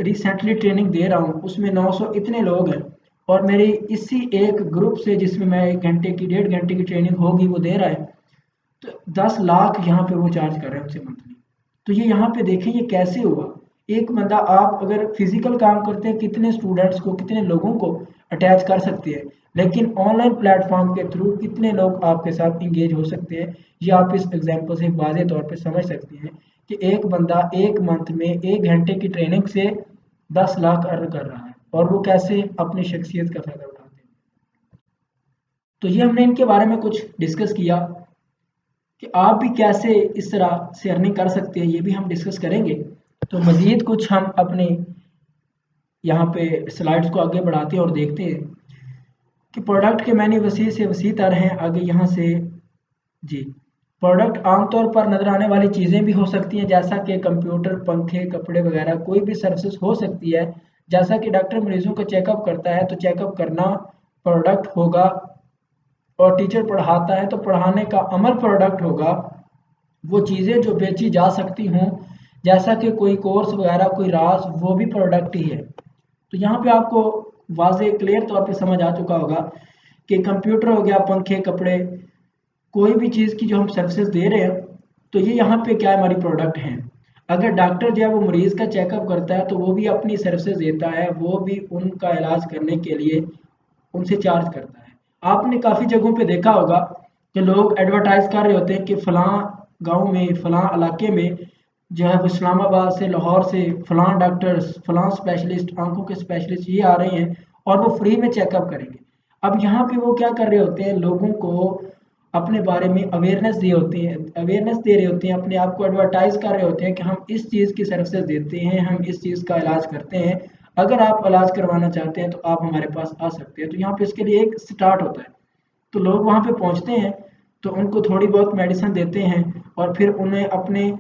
रिसेंटली ट्रेनिंग दे रहा हूँ उसमें 900 इतने लोग हैं, और मेरी इसी एक ग्रुप से जिसमें मैं 1 घंटे की 1.5 घंटे की ट्रेनिंग होगी वो दे रहा है, तो 10 लाख यहाँ पे वो चार्ज कर रहे हैं उनसे मंथली। तो ये यहाँ पे देखें ये कैसे हुआ। एक बंदा, आप अगर फिजिकल काम करते हैं कितने स्टूडेंट्स को, कितने लोगों को अटैच कर सकते हैं, लेकिन ऑनलाइन प्लेटफॉर्म के थ्रू कितने लोग आपके साथ इंगेज हो सकते हैं। ये आप इस एग्जांपल से वाज़ेह तौर पे समझ सकते हैं कि एक बंदा एक मंथ में 1 घंटे की ट्रेनिंग से 10 लाख अर्न कर रहा है, और वो कैसे अपनी शख्सियत का फ़ायदा उठाते हैं। तो ये हमने इनके बारे में कुछ डिस्कस किया कि आप भी कैसे इस तरह से अर्निंग कर सकते हैं, ये भी हम डिस्कस करेंगे। तो मज़ीद कुछ हम अपने यहाँ पे स्लाइड्स को आगे बढ़ाते हैं और देखते हैं कि प्रोडक्ट के मैन्यू वसी से वसी तर हैं। आगे यहाँ से जी, प्रोडक्ट आमतौर पर नज़र आने वाली चीज़ें भी हो सकती हैं, जैसा कि कंप्यूटर, पंखे, कपड़े वगैरह, कोई भी सर्विसेज हो सकती है। जैसा कि डॉक्टर मरीजों का चेकअप करता है तो चेकअप करना प्रोडक्ट होगा, और टीचर पढ़ाता है तो पढ़ाने का अमल प्रोडक्ट होगा। वो चीज़ें जो बेची जा सकती हों, जैसा कि कोई कोर्स वगैरह, कोई राज, वो भी प्रोडक्ट ही है। तो यहाँ पे आपको वाज़े क्लियर तौर पे समझ आ चुका होगा कि कंप्यूटर हो गया, पंखे, कपड़े, कोई भी चीज़ की जो हम सर्विसेज दे रहे हैं, तो ये यहाँ पे क्या हमारी प्रोडक्ट हैं। अगर डॉक्टर जो है वो मरीज का चेकअप करता है तो वो भी अपनी सर्विसेज देता है, वो भी उनका इलाज करने के लिए उनसे चार्ज करता है। आपने काफ़ी जगहों पे देखा होगा कि लोग एडवर्टाइज कर रहे होते हैं कि फलां गांव में, फलां इलाके में जो है वो इस्लामाबाद से, लाहौर से फलां डॉक्टर्स, फलां स्पेशलिस्ट, आंखों के स्पेशलिस्ट ये आ रहे हैं और वो फ्री में चेकअप करेंगे। अब यहाँ पे वो क्या कर रहे होते हैं, लोगों को अपने बारे में अवेयरनेस दे रहे होते हैं, अपने आप को एडवर्टाइज कर रहे होते हैं कि हम इस चीज़ की सर्विसेज देते हैं, हम इस चीज़ का इलाज करते हैं, अगर आप इलाज करवाना चाहते हैं तो आप हमारे पास आ सकते हैं। तो यहाँ पे इसके लिए एक स्टार्ट होता है। तो लोग वहाँ पे पहुँचते हैं, तो उनको थोड़ी बहुत मेडिसिन देते हैं और फिर उन्हें अपने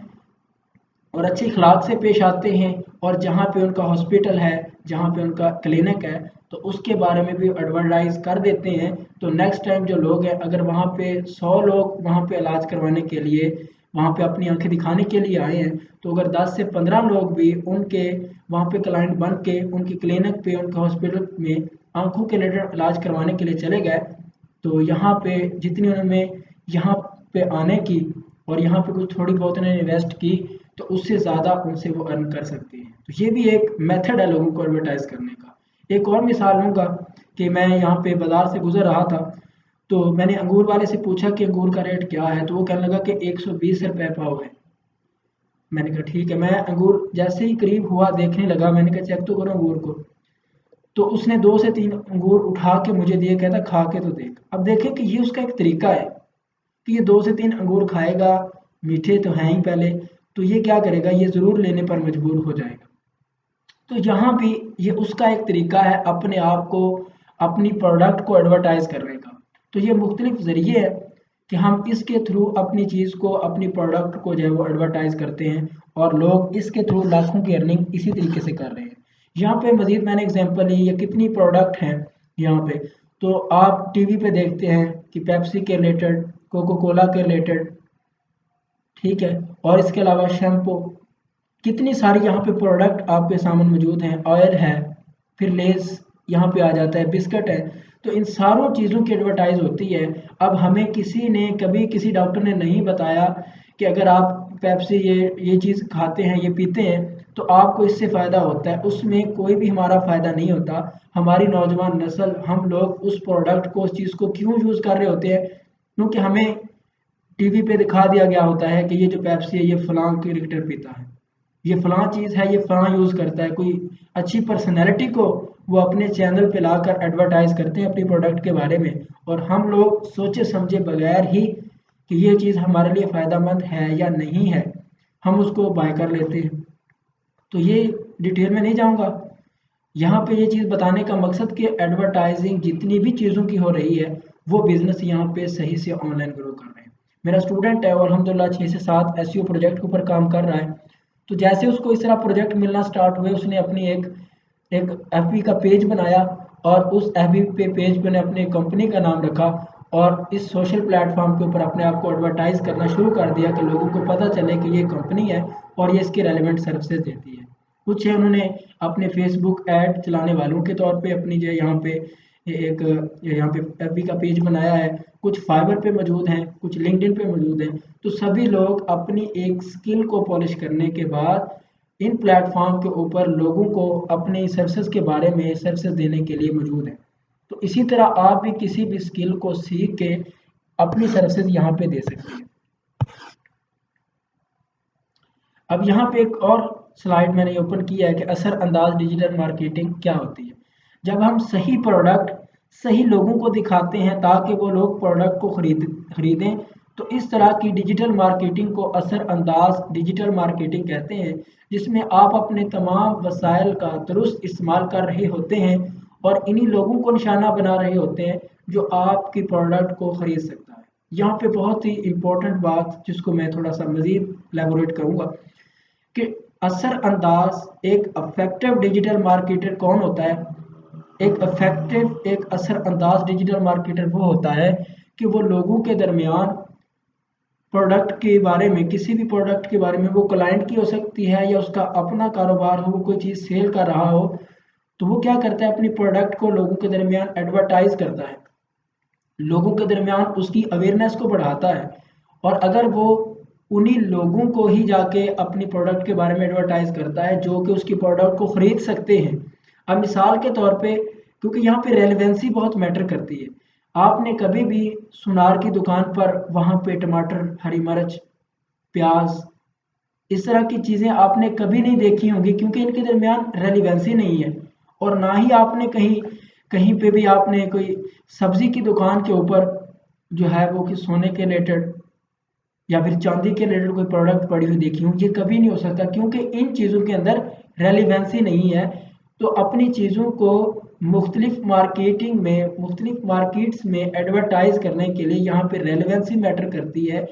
और अच्छी अखलाक से पेश आते हैं, और जहाँ पे उनका हॉस्पिटल है, जहाँ पे उनका क्लिनिक है, तो उसके बारे में भी एडवर्टाइज कर देते हैं। तो नेक्स्ट टाइम जो लोग हैं, अगर वहाँ पे 100 लोग वहाँ पे इलाज करवाने के लिए, वहाँ पे अपनी आंखें दिखाने के लिए आए हैं, तो अगर 10 से 15 लोग भी उनके वहाँ पे क्लाइंट बन के उनके क्लिनिक पे, उनके हॉस्पिटल में आंखों के रिलेटेड इलाज करवाने के लिए चले गए, तो यहाँ पे जितनी उन्होंने यहाँ पे आने की और यहाँ पे कुछ थोड़ी बहुत उन्होंने इन्वेस्ट की, तो उससे ज़्यादा उनसे वो अर्न कर सकती हैं। तो ये भी एक मेथड है लोगों को एडवर्टाइज करने का। एक और मिसाल लूँगा कि मैं यहाँ पे बाज़ार से गुजर रहा था, तो मैंने अंगूर वाले से पूछा कि अंगूर का रेट क्या है, तो वो कहने लगा कि 120 रुपये पाव है। मैंने कहा ठीक है। मैं अंगूर जैसे ही करीब हुआ, देखने लगा, मैंने कहा चेक तो करो अंगूर को। तो उसने 2 से 3 अंगूर उठा के मुझे दिए, कहता खा के तो देख। अब देखें कि ये उसका एक तरीका है कि ये 2 से 3 अंगूर खाएगा, मीठे तो हैं ही पहले, तो ये क्या करेगा, ये ज़रूर लेने पर मजबूर हो जाएगा। तो यहाँ भी ये उसका एक तरीका है अपने आप को, अपनी प्रोडक्ट को एडवर्टाइज करने का। तो ये मुख्तलिफ ज़रिए है कि हम इसके थ्रू अपनी चीज़ को, अपनी प्रोडक्ट को जो है वो एडवर्टाइज करते हैं, और लोग इसके थ्रू लाखों की अर्निंग इसी तरीके से कर रहे हैं। यहाँ पे मजीद मैंने एग्जांपल ली, ये कितनी प्रोडक्ट हैं यहाँ पे। तो आप टीवी पे देखते हैं कि पेप्सी के रिलेटेड, कोको कोला के रिलेटेड, ठीक है, और इसके अलावा शैम्पू, कितनी सारी यहाँ पे प्रोडक्ट आपके सामने मौजूद हैं, ऑयल है, फिर लेस यहाँ पे आ जाता है, बिस्किट है। तो इन सारों चीज़ों की एडवर्टाइज होती है। अब हमें किसी ने कभी, किसी डॉक्टर ने नहीं बताया कि अगर आप पेप्सी ये चीज़ खाते हैं, ये पीते हैं, तो आपको इससे फ़ायदा होता है। उसमें कोई भी हमारा फ़ायदा नहीं होता। हमारी नौजवान नस्ल, हम लोग उस प्रोडक्ट को, उस चीज़ को क्यों यूज़ कर रहे होते हैं, क्योंकि हमें टीवी पे दिखा दिया गया होता है कि ये जो पेप्सी है ये फलां क्रिकेटर पीता है, ये फलां चीज़ है, ये फलां यूज़ करता है। कोई अच्छी पर्सनैलिटी को वो अपने चैनल पे लाकर एडवर्टाइज करते हैं अपनी प्रोडक्ट के बारे में, और हम लोग सोचे समझे बगैर ही कि ये चीज़ हमारे लिए फ़ायदेमंद है या नहीं है, हम उसको बाय कर लेते हैं। तो ये डिटेल में नहीं जाऊँगा। यहाँ पे ये चीज़ बताने का मकसद कि एडवर्टाइजिंग जितनी भी चीज़ों की हो रही है, वो बिज़नेस यहाँ पे सही से ऑनलाइन ग्रो कर रहे हैं। मेरा स्टूडेंट है और अल्हम्दुलिल्लाह 6 से 7 एसईओ प्रोजेक्ट के ऊपर काम कर रहा है। तो जैसे उसको इस तरह प्रोजेक्ट मिलना स्टार्ट हुए, उसने अपनी एक एक एफबी का पेज बनाया, और उस एफबी पे पेज पे ने अपने कंपनी का नाम रखा, और इस सोशल प्लेटफॉर्म के ऊपर अपने आप को एडवर्टाइज करना शुरू कर दिया कि लोगों को पता चले कि ये कंपनी है और ये इसकी रेलिवेंट सर्विसेज देती है। कुछ है उन्होंने अपने फेसबुक ऐड चलाने वालों के तौर पे अपनी जो यहाँ पे एक यहाँ पे एफबी का पेज बनाया है, कुछ फाइबर पे मौजूद हैं, कुछ लिंक्डइन पे मौजूद हैं। तो सभी लोग अपनी एक स्किल को पॉलिश करने के बाद इन प्लेटफॉर्म के ऊपर लोगों को अपनी सर्विसेज के बारे में सर्विसेज देने के लिए मौजूद हैं। तो इसी तरह आप भी किसी भी स्किल को सीख के अपनी सर्विसेज यहाँ पे दे सकते हैं। अब यहाँ पे एक और स्लाइड मैंने ओपन किया है कि असर अंदाज डिजिटल मार्केटिंग क्या होती है। जब हम सही प्रोडक्ट सही लोगों को दिखाते हैं ताकि वो लोग प्रोडक्ट को खरीदें, तो इस तरह की डिजिटल मार्केटिंग को असर अंदाज डिजिटल मार्केटिंग कहते हैं, जिसमें आप अपने तमाम वसाइल का दुरुस्त इस्तेमाल कर रहे होते हैं और इन्हीं लोगों को निशाना बना रहे होते हैं जो आपकी प्रोडक्ट को खरीद सकता है। यहाँ पे बहुत ही इम्पोर्टेंट बात जिसको मैं थोड़ा सा मज़ीद एलैबोरेट करूँगा कि असर अंदाज एक अफेक्टिव डिजिटल मार्केटर कौन होता है। एक असर अंदाज डिजिटल मार्केटर वो होता है कि वो लोगों के दरमियान प्रोडक्ट के बारे में, किसी भी प्रोडक्ट के बारे में, वो क्लाइंट की हो सकती है या उसका अपना कारोबार हो, वो कोई चीज़ सेल कर रहा हो, तो वो क्या करता है, अपनी प्रोडक्ट को लोगों के दरमियान एडवर्टाइज करता है, लोगों के दरमियान उसकी अवेयरनेस को बढ़ाता है। और अगर वो उन्हीं लोगों को ही जाके अपनी प्रोडक्ट के बारे में एडवर्टाइज करता है जो कि उसकी प्रोडक्ट को खरीद सकते हैं। अब मिसाल के तौर पे, क्योंकि यहाँ पे रेलेवेंसी बहुत मैटर करती है, आपने कभी भी सुनार की दुकान पर वहाँ पे टमाटर, हरी मिर्च, प्याज, इस तरह की चीज़ें आपने कभी नहीं देखी होंगी, क्योंकि इनके दरमियान रेलिवेंसी नहीं है। और ना ही आपने कहीं कहीं पे भी आपने कोई सब्जी की दुकान के ऊपर जो है वो कि सोने के रिलेटेड या फिर चांदी के रिलेटेड कोई प्रोडक्ट पड़ी हुई देखी हूँ, ये कभी नहीं हो सकता, क्योंकि इन चीज़ों के अंदर रेलिवेंसी नहीं है। तो अपनी चीज़ों को मुख्तलिफ मार्केटिंग में, मुख्तलिफ मार्केट्स में एडवर्टाइज करने के लिए यहाँ पे रेलिवेंसी मैटर करती है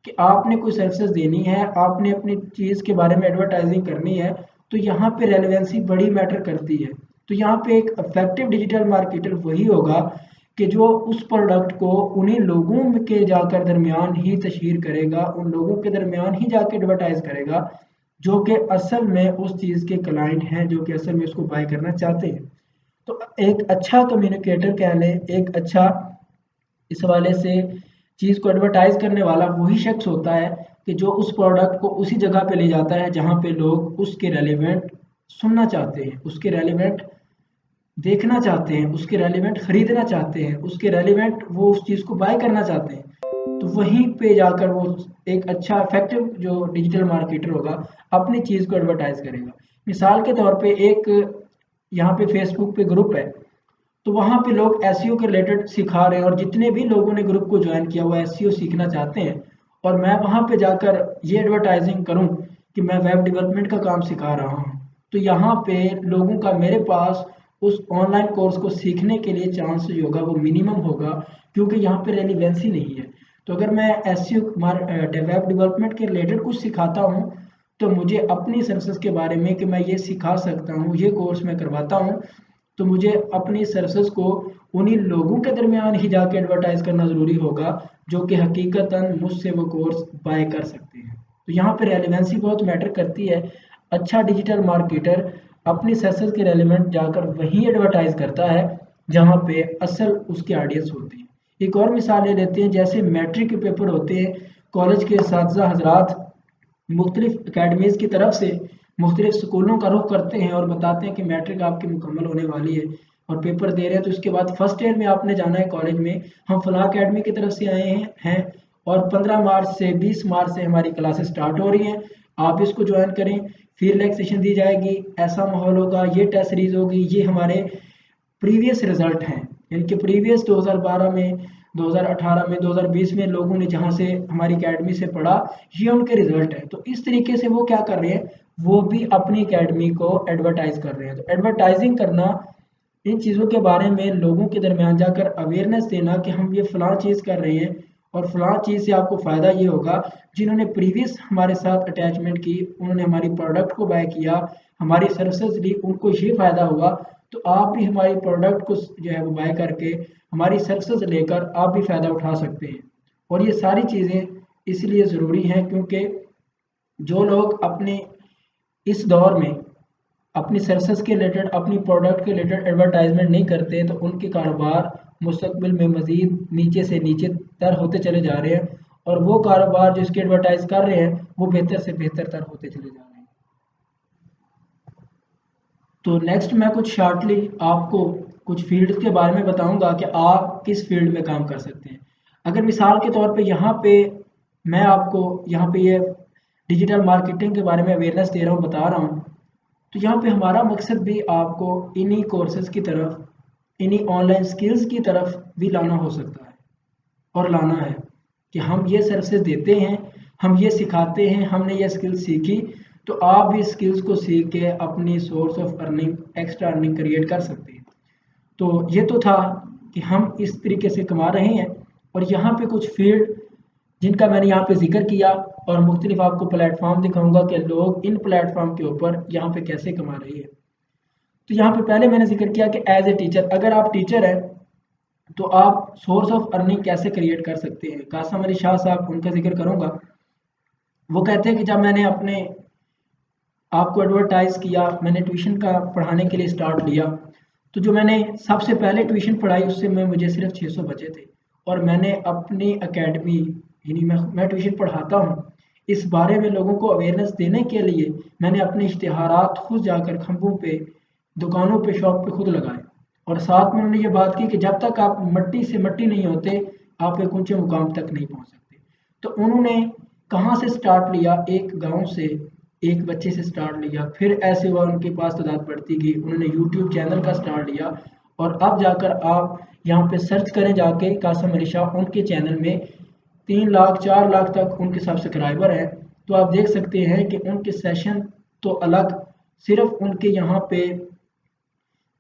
कि आपने कोई सर्विसेज देनी है, आपने अपनी चीज़ के बारे में एडवर्टाइजिंग करनी है, तो यहाँ पे रेलिवेंसी बड़ी मैटर करती है। तो यहाँ पे एक इफेक्टिव डिजिटल मार्केटर वही होगा कि जो उस प्रोडक्ट को उन्हीं लोगों के जाकर दरमियान ही तशहीर करेगा, उन लोगों के दरमियान ही जाके एडवर्टाइज करेगा जो कि असल में उस चीज़ के क्लाइंट हैं, जो कि असल में उसको बाय करना चाहते हैं। तो एक अच्छा कम्युनिकेटर कह लें, एक अच्छा इस हवाले से चीज़ को एडवर्टाइज करने वाला वही शख्स होता है कि जो उस प्रोडक्ट को उसी जगह पे ले जाता है जहाँ पे लोग उसके रेलिवेंट सुनना चाहते हैं, उसके रेलिवेंट देखना चाहते हैं, उसके रेलिवेंट खरीदना चाहते हैं, उसके रेलिवेंट वो उस चीज़ को बाय करना चाहते हैं। तो वहीं पे जाकर वो एक अच्छा इफेक्टिव जो डिजिटल मार्केटर होगा अपनी चीज़ को एडवर्टाइज करेगा। मिसाल के तौर पे एक यहाँ पे फेसबुक पे ग्रुप है, तो वहाँ पे लोग एसईओ के रिलेटेड सिखा रहे हैं, और जितने भी लोगों ने ग्रुप को ज्वाइन किया वो एसईओ सीखना चाहते हैं, और मैं वहाँ पे जाकर ये एडवर्टाइजिंग करूँ कि मैं वेब डेवलपमेंट का काम सिखा रहा हूँ, तो यहाँ पे लोगों का मेरे पास उस ऑनलाइन कोर्स को सीखने के लिए चांस जो होगा वो मिनिमम होगा, क्योंकि यहाँ पे रेलिवेंसी नहीं है। तो अगर मैं एसईओ वेब डेवलपमेंट के रिलेटेड कुछ सिखाता हूँ, तो मुझे अपनी सर्विसेज के बारे में कि मैं ये सिखा सकता हूँ, ये कोर्स मैं करवाता हूँ, तो मुझे अपनी सर्विसेज को उन्हीं लोगों के दरमियान ही जाके एडवर्टाइज करना ज़रूरी होगा जो कि हकीकतन मुझसे वो कोर्स बाय कर सकते हैं। तो यहाँ पे रेलिवेंसी बहुत मैटर करती है। अच्छा डिजिटल मार्केटर अपनी सर्विसेज के रेलिवेंट जाकर वहीं एडवर्टाइज करता है जहाँ पे असल उसकी ऑडियंस होती है। एक और मिसाल ले लेते हैं, जैसे मैट्रिक के पेपर होते हैं, कॉलेज के असातिज़ा हजरात मुख्तलिफ अकेडमीज़ की तरफ से मुख्तलिफ स्कूलों का रुख करते हैं और बताते हैं कि मैट्रिक आपकी मुकम्मल होने वाली है और पेपर दे रहे हैं, तो उसके बाद फर्स्ट ईयर में आपने जाना है कॉलेज में, हम फलां अकेडमी की तरफ से आए हैं और 15 मार्च से 20 मार्च से हमारी क्लासेस स्टार्ट हो रही हैं, आप इसको ज्वाइन करें, फिर रिलैक्सेशन दी जाएगी, ऐसा माहौल होगा, ये टेस्ट सीरीज होगी, ये हमारे प्रीवियस रिजल्ट हैं, यानी कि प्रीवियस 2012 में, 2018 में, 2020 में लोगों ने जहाँ से हमारी एकेडमी से पढ़ा, ये उनके रिजल्ट है। तो इस तरीके से वो क्या कर रहे हैं, वो भी अपनी एकेडमी को एडवर्टाइज कर रहे हैं। तो एडवर्टाइजिंग करना, इन चीज़ों के बारे में लोगों के दरमियान जाकर अवेयरनेस देना कि हम ये फ़लाँ चीज़ कर रहे हैं और फ़लाँ चीज़ से आपको फ़ायदा ये होगा, जिन्होंने प्रीवियस हमारे साथ अटैचमेंट की, उन्होंने हमारी प्रोडक्ट को बाय किया, हमारी सर्विसेज ली, उनको ये फ़ायदा हुआ, तो आप भी हमारी प्रोडक्ट को जो है वो बाय करके हमारी सर्विसेज लेकर आप भी फ़ायदा उठा सकते हैं। और ये सारी चीज़ें इसलिए ज़रूरी हैं क्योंकि जो लोग अपने इस दौर में अपनी सर्विसेज के रिलेटेड, अपनी प्रोडक्ट के रिलेटेड एडवर्टाइजमेंट नहीं करते, तो उनके कारोबार मुस्तकबिल में मज़ीद नीचे से नीचे तर होते चले जा रहे हैं, और वो कारोबार जो इसके एडवर्टाइज कर रहे हैं वो बेहतर से बेहतर तर होते चले जा रहे हैं। तो नेक्स्ट मैं कुछ शॉर्टली आपको कुछ फील्ड के बारे में बताऊंगा कि आप किस फील्ड में काम कर सकते हैं। अगर मिसाल के तौर पे यहाँ पे मैं आपको यहाँ पे ये डिजिटल मार्केटिंग के बारे में अवेयरनेस दे रहा हूँ, बता रहा हूँ, तो यहाँ पे हमारा मकसद भी आपको इन्हीं कोर्सेज की तरफ, इन्हीं ऑनलाइन स्किल्स की तरफ भी लाना हो सकता है और लाना है कि हम ये सर्विसेज देते हैं, हम ये सिखाते हैं, हमने ये स्किल्स सीखी, तो आप भी स्किल्स को सीख के अपनी source of earning, extra earning create कर सकते हैं। तो ये तो था कि हम इस तरीके से कमा रहे हैं, और यहाँ पे कुछ फील्ड जिनका मैंने यहाँ पे जिक्र किया, और मुख्तलिफ आपको प्लेटफॉर्म दिखाऊंगा कि लोग इन प्लेटफॉर्म के ऊपर यहाँ पे कैसे कमा रहे हैं। तो यहाँ पे पहले मैंने जिक्र किया कि एज ए टीचर, अगर आप टीचर हैं तो आप सोर्स ऑफ अर्निंग कैसे क्रिएट कर सकते हैं। कासम अली शाह साहब, उनका जिक्र करूंगा। वो कहते हैं कि जब मैंने अपने आपको एडवर्टाइज किया, मैंने ट्यूशन का पढ़ाने के लिए स्टार्ट लिया, तो जो मैंने सबसे पहले ट्यूशन पढ़ाई उससे में मुझे सिर्फ 600 बचे थे, और मैंने अपनी एकेडमी, यानी मैं ट्यूशन पढ़ाता हूँ, इस बारे में लोगों को अवेयरनेस देने के लिए मैंने अपने इश्तिहारात खुद जाकर खंभों पे, दुकानों पे, शॉप पे खुद लगाए। और साथ में उन्होंने ये बात की कि जब तक आप मट्टी से मट्टी नहीं होते, आप एक ऊंचे मुकाम तक नहीं पहुंच सकते। तो उन्होंने कहाँ से स्टार्ट लिया, एक गांव से, एक बच्चे से स्टार्ट लिया, फिर ऐसे हुआ उनके पास तादाद बढ़ती गई, उन्होंने यूट्यूब चैनल का स्टार्ट लिया। और अब जाकर आप यहाँ पे सर्च करें जाके कासम अली शाह, उनके चैनल में 3 लाख 4 लाख तक उनके सब्सक्राइबर हैं। तो आप देख सकते हैं कि उनके सेशन तो अलग, सिर्फ उनके यहाँ पे